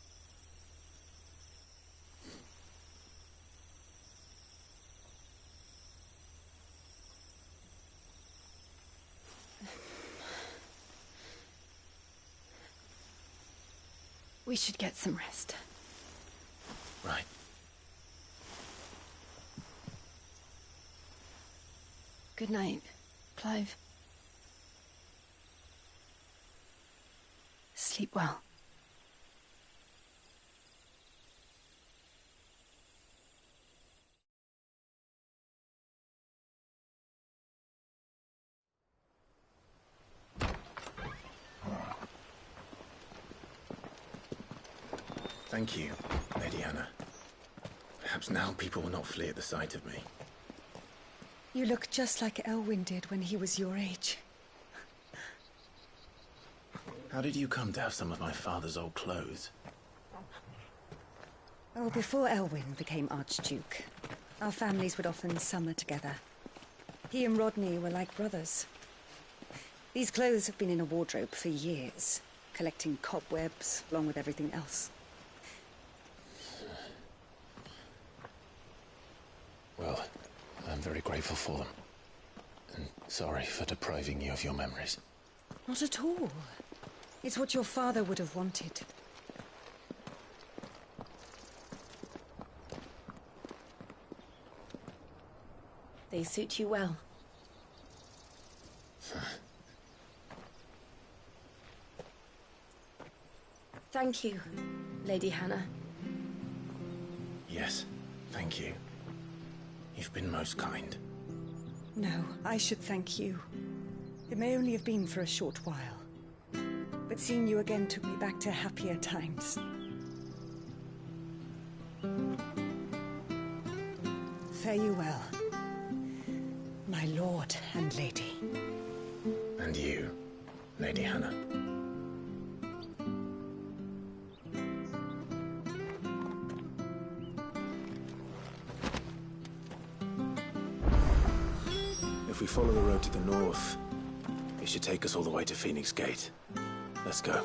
We should get some rest. Right. Good night, Clive. Sleep well. Thank you, Lady Hannah. Perhaps now people will not flee at the sight of me. You look just like Elwyn did when he was your age. How did you come to have some of my father's old clothes? Oh, before Elwyn became Archduke, our families would often summer together. He and Rodney were like brothers. These clothes have been in a wardrobe for years, collecting cobwebs along with everything else. Well, I'm very grateful for them. And sorry for depriving you of your memories. Not at all. It's what your father would have wanted. They suit you well. Thank you, Lady Hannah. Yes, thank you. You've been most kind. No, I should thank you. It may only have been for a short while, but seeing you again took me back to happier times. Fare you well, my lord and lady. And you, Lady Hannah. If we follow the road to the north, it should take us all the way to Phoenix Gate. Let's go.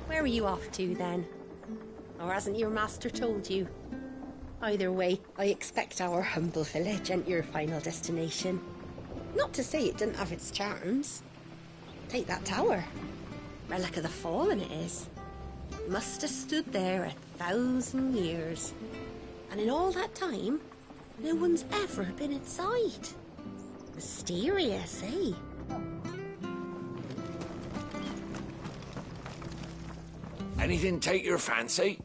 Where are you off to, then? Or hasn't your master told you? Either way, I expect our humble village ain't your final destination. Not to say it didn't have its charms. Take that tower. Relic of the Fallen it is. Must have stood there 1,000 years. And in all that time, no one's ever been inside. Mysterious, eh? Anything take your fancy?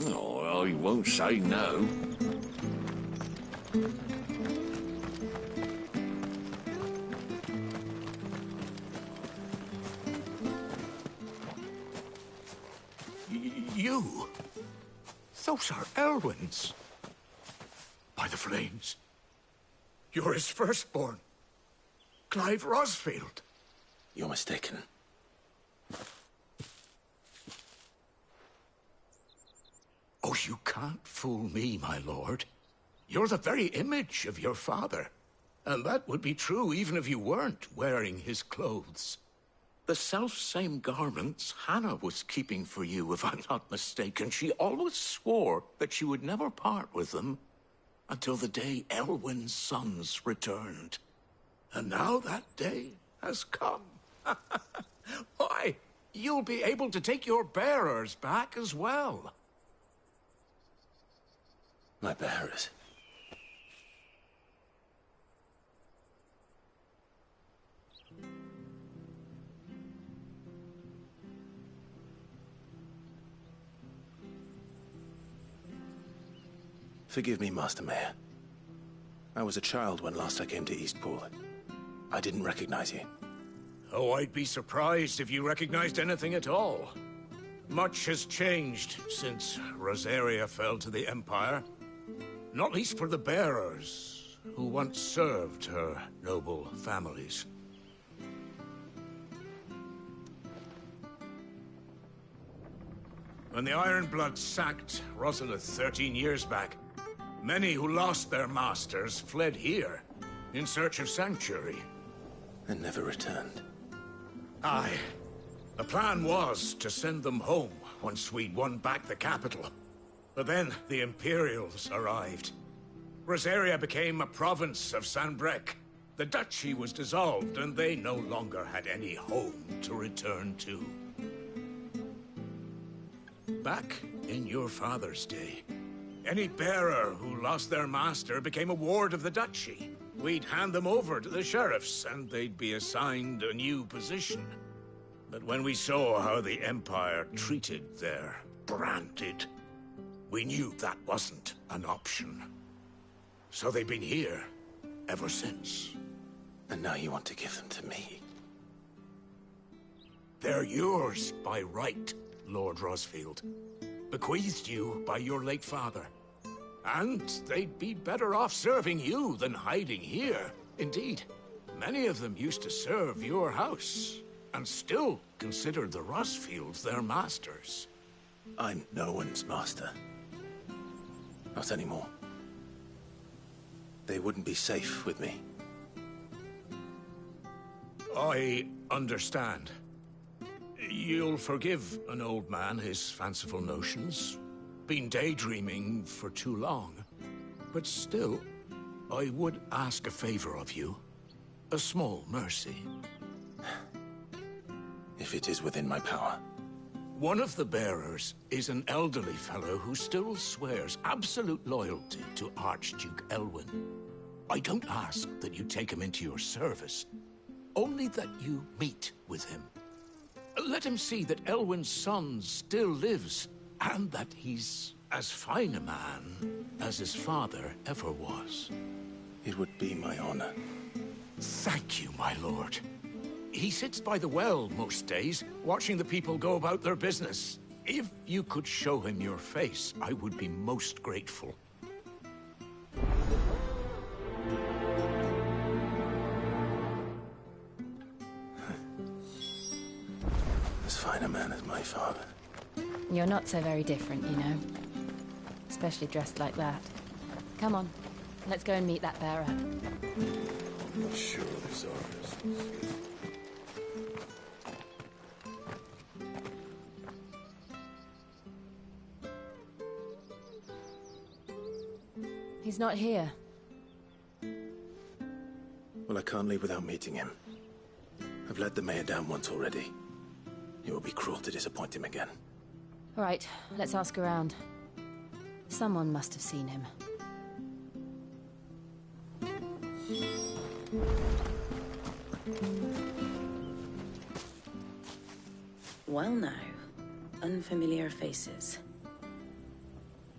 Oh, I won't say no. You? Those are Elwyn's. By the flames. You're his firstborn. Clive Rosfield. You're mistaken. you can't fool me, my lord. You're the very image of your father. And that would be true even if you weren't wearing his clothes. The self-same garments Hannah was keeping for you, if I'm not mistaken. She always swore that she would never part with them until the day Elwyn's sons returned. And now that day has come. Why, you'll be able to take your bearers back as well. My bearers? Forgive me, Master Mayor. I was a child when last I came to Eastpool. I didn't recognize you. Oh, I'd be surprised if you recognized anything at all. Much has changed since Rosaria fell to the Empire. Not least for the bearers, who once served her noble families. When the Ironbloods sacked Rosalith 13 years back, many who lost their masters fled here in search of sanctuary. And never returned. Aye. The plan was to send them home once we'd won back the capital. But then the Imperials arrived. Rosaria became a province of Sanbreque. The duchy was dissolved, and they no longer had any home to return to. Back in your father's day, any bearer who lost their master became a ward of the duchy. We'd hand them over to the sheriffs, and they'd be assigned a new position. But when we saw how the Empire treated their branded, we knew that wasn't an option. So they've been here ever since. And now you want to give them to me? They're yours by right, Lord Rosfield. Bequeathed you by your late father. And they'd be better off serving you than hiding here. Indeed, many of them used to serve your house, and still consider the Rosfields their masters. I'm no one's master. Not anymore. They wouldn't be safe with me. I understand. You'll forgive an old man his fanciful notions. Been daydreaming for too long. But still, I would ask a favor of you. A small mercy. If it is within my power. One of the bearers is an elderly fellow who still swears absolute loyalty to Archduke Elwyn. I don't ask that you take him into your service, only that you meet with him. Let him see that Elwyn's son still lives, and that he's as fine a man as his father ever was. It would be my honor. Thank you, my lord. He sits by the well most days, watching the people go about their business. If you could show him your face, I would be most grateful. As fine a man as my father. You're not so very different, you know. Especially dressed like that. Come on, let's go and meet that bearer. I'm sure this orders. He's not here. Well, I can't leave without meeting him. I've let the mayor down once already. It would be cruel to disappoint him again. All right, let's ask around. Someone must have seen him. Well now, unfamiliar faces.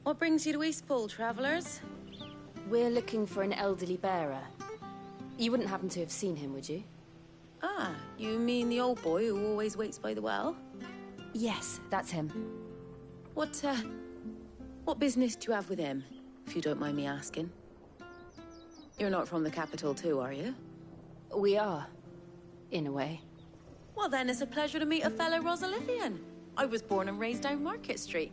What brings you to Eastpool, travellers? We're looking for an elderly bearer. You wouldn't happen to have seen him, would you? Ah, you mean the old boy who always waits by the well? Yes, that's him. What business do you have with him, if you don't mind me asking? You're not from the capital too, are you? We are, in a way. Well then, it's a pleasure to meet a fellow Rosalithian. I was born and raised down Market Street.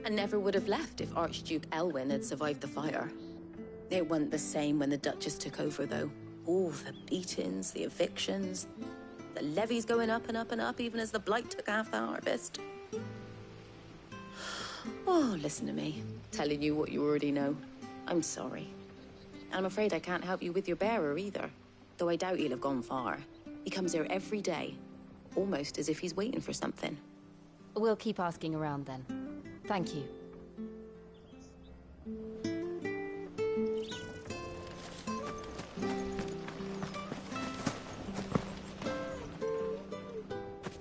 and never would have left if Archduke Elwyn had survived the fire. It wasn't the same when the Duchess took over, though. All the beatings, the evictions, the levies going up and up and up, even as the Blight took half the harvest. Oh, listen to me, telling you what you already know. I'm sorry. I'm afraid I can't help you with your bearer either, though I doubt he'll have gone far. He comes here every day, almost as if he's waiting for something. We'll keep asking around then. Thank you.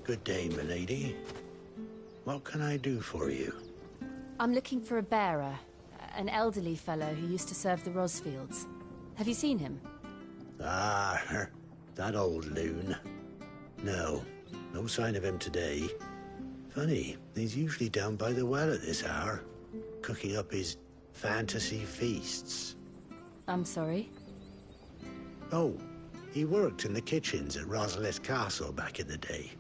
Good day, milady. What can I do for you? I'm looking for a bearer, an elderly fellow who used to serve the Rosfields. Have you seen him? Ah, that old loon. No sign of him today. Funny, he's usually down by the well at this hour, cooking up his fantasy feasts. I'm sorry? Oh, he worked in the kitchens at Rosalith Castle back in the day.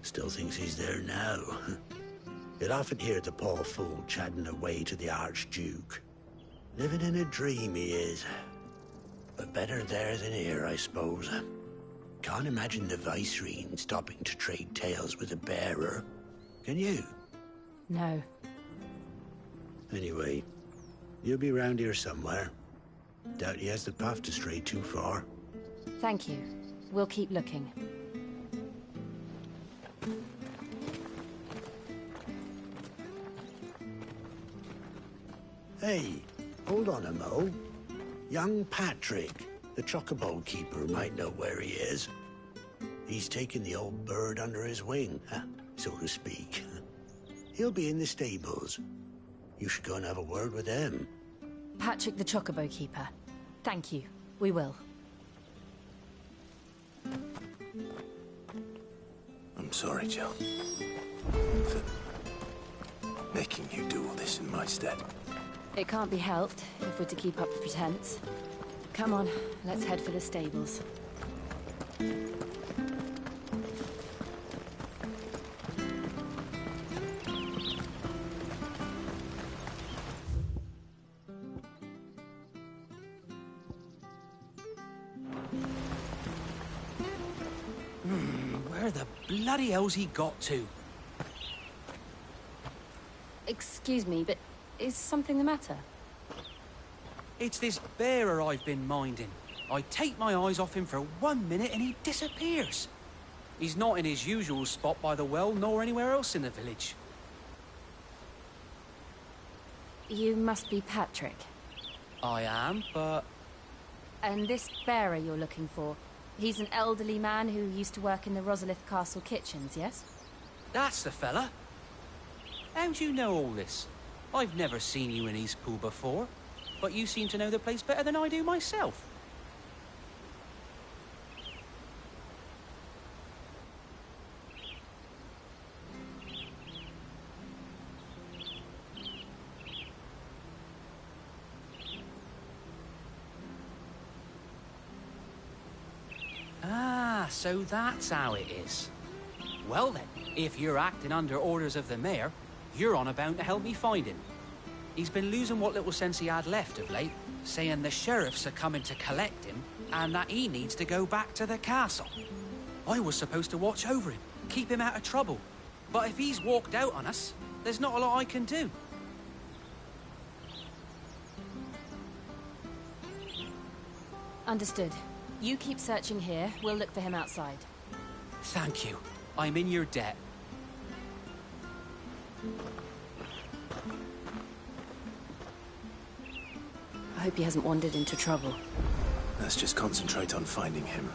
Still thinks he's there now. You'd often hear the poor fool chatting away to the Archduke. Living in a dream he is. But better there than here, I suppose. Can't imagine the Vicereine stopping to trade tales with a bearer. Can you? No. Anyway, you'll be round here somewhere. Doubt he has the path to stray too far. Thank you. We'll keep looking. Hey, hold on a mo. Young Patrick, the chocobo keeper, might know where he is. He's taken the old bird under his wing, so to speak. He'll be in the stables. You should go and have a word with him. Patrick the chocobo keeper. Thank you. We will. I'm sorry, Jill. For making you do all this in my stead. It can't be helped if we're to keep up the pretense. Come on, let's head for the stables. Where the bloody hell's he got to? Excuse me, but is something the matter? It's this bearer I've been minding. I take my eyes off him for 1 minute and he disappears. He's not in his usual spot by the well, nor anywhere else in the village. You must be Patrick. I am, but... And this bearer you're looking for, he's an elderly man who used to work in the Rosalith Castle kitchens, yes? That's the fella. How do you know all this? I've never seen you in Eastpool before, but you seem to know the place better than I do myself. Ah, so that's how it is. Well then, if you're acting under orders of the mayor, you're on about to help me find him. He's been losing what little sense he had left of late, saying the sheriffs are coming to collect him and that he needs to go back to the castle. I was supposed to watch over him, keep him out of trouble. But if he's walked out on us, there's not a lot I can do. Understood. You keep searching here, we'll look for him outside. Thank you. I'm in your debt. I hope he hasn't wandered into trouble. Let's just concentrate on finding him.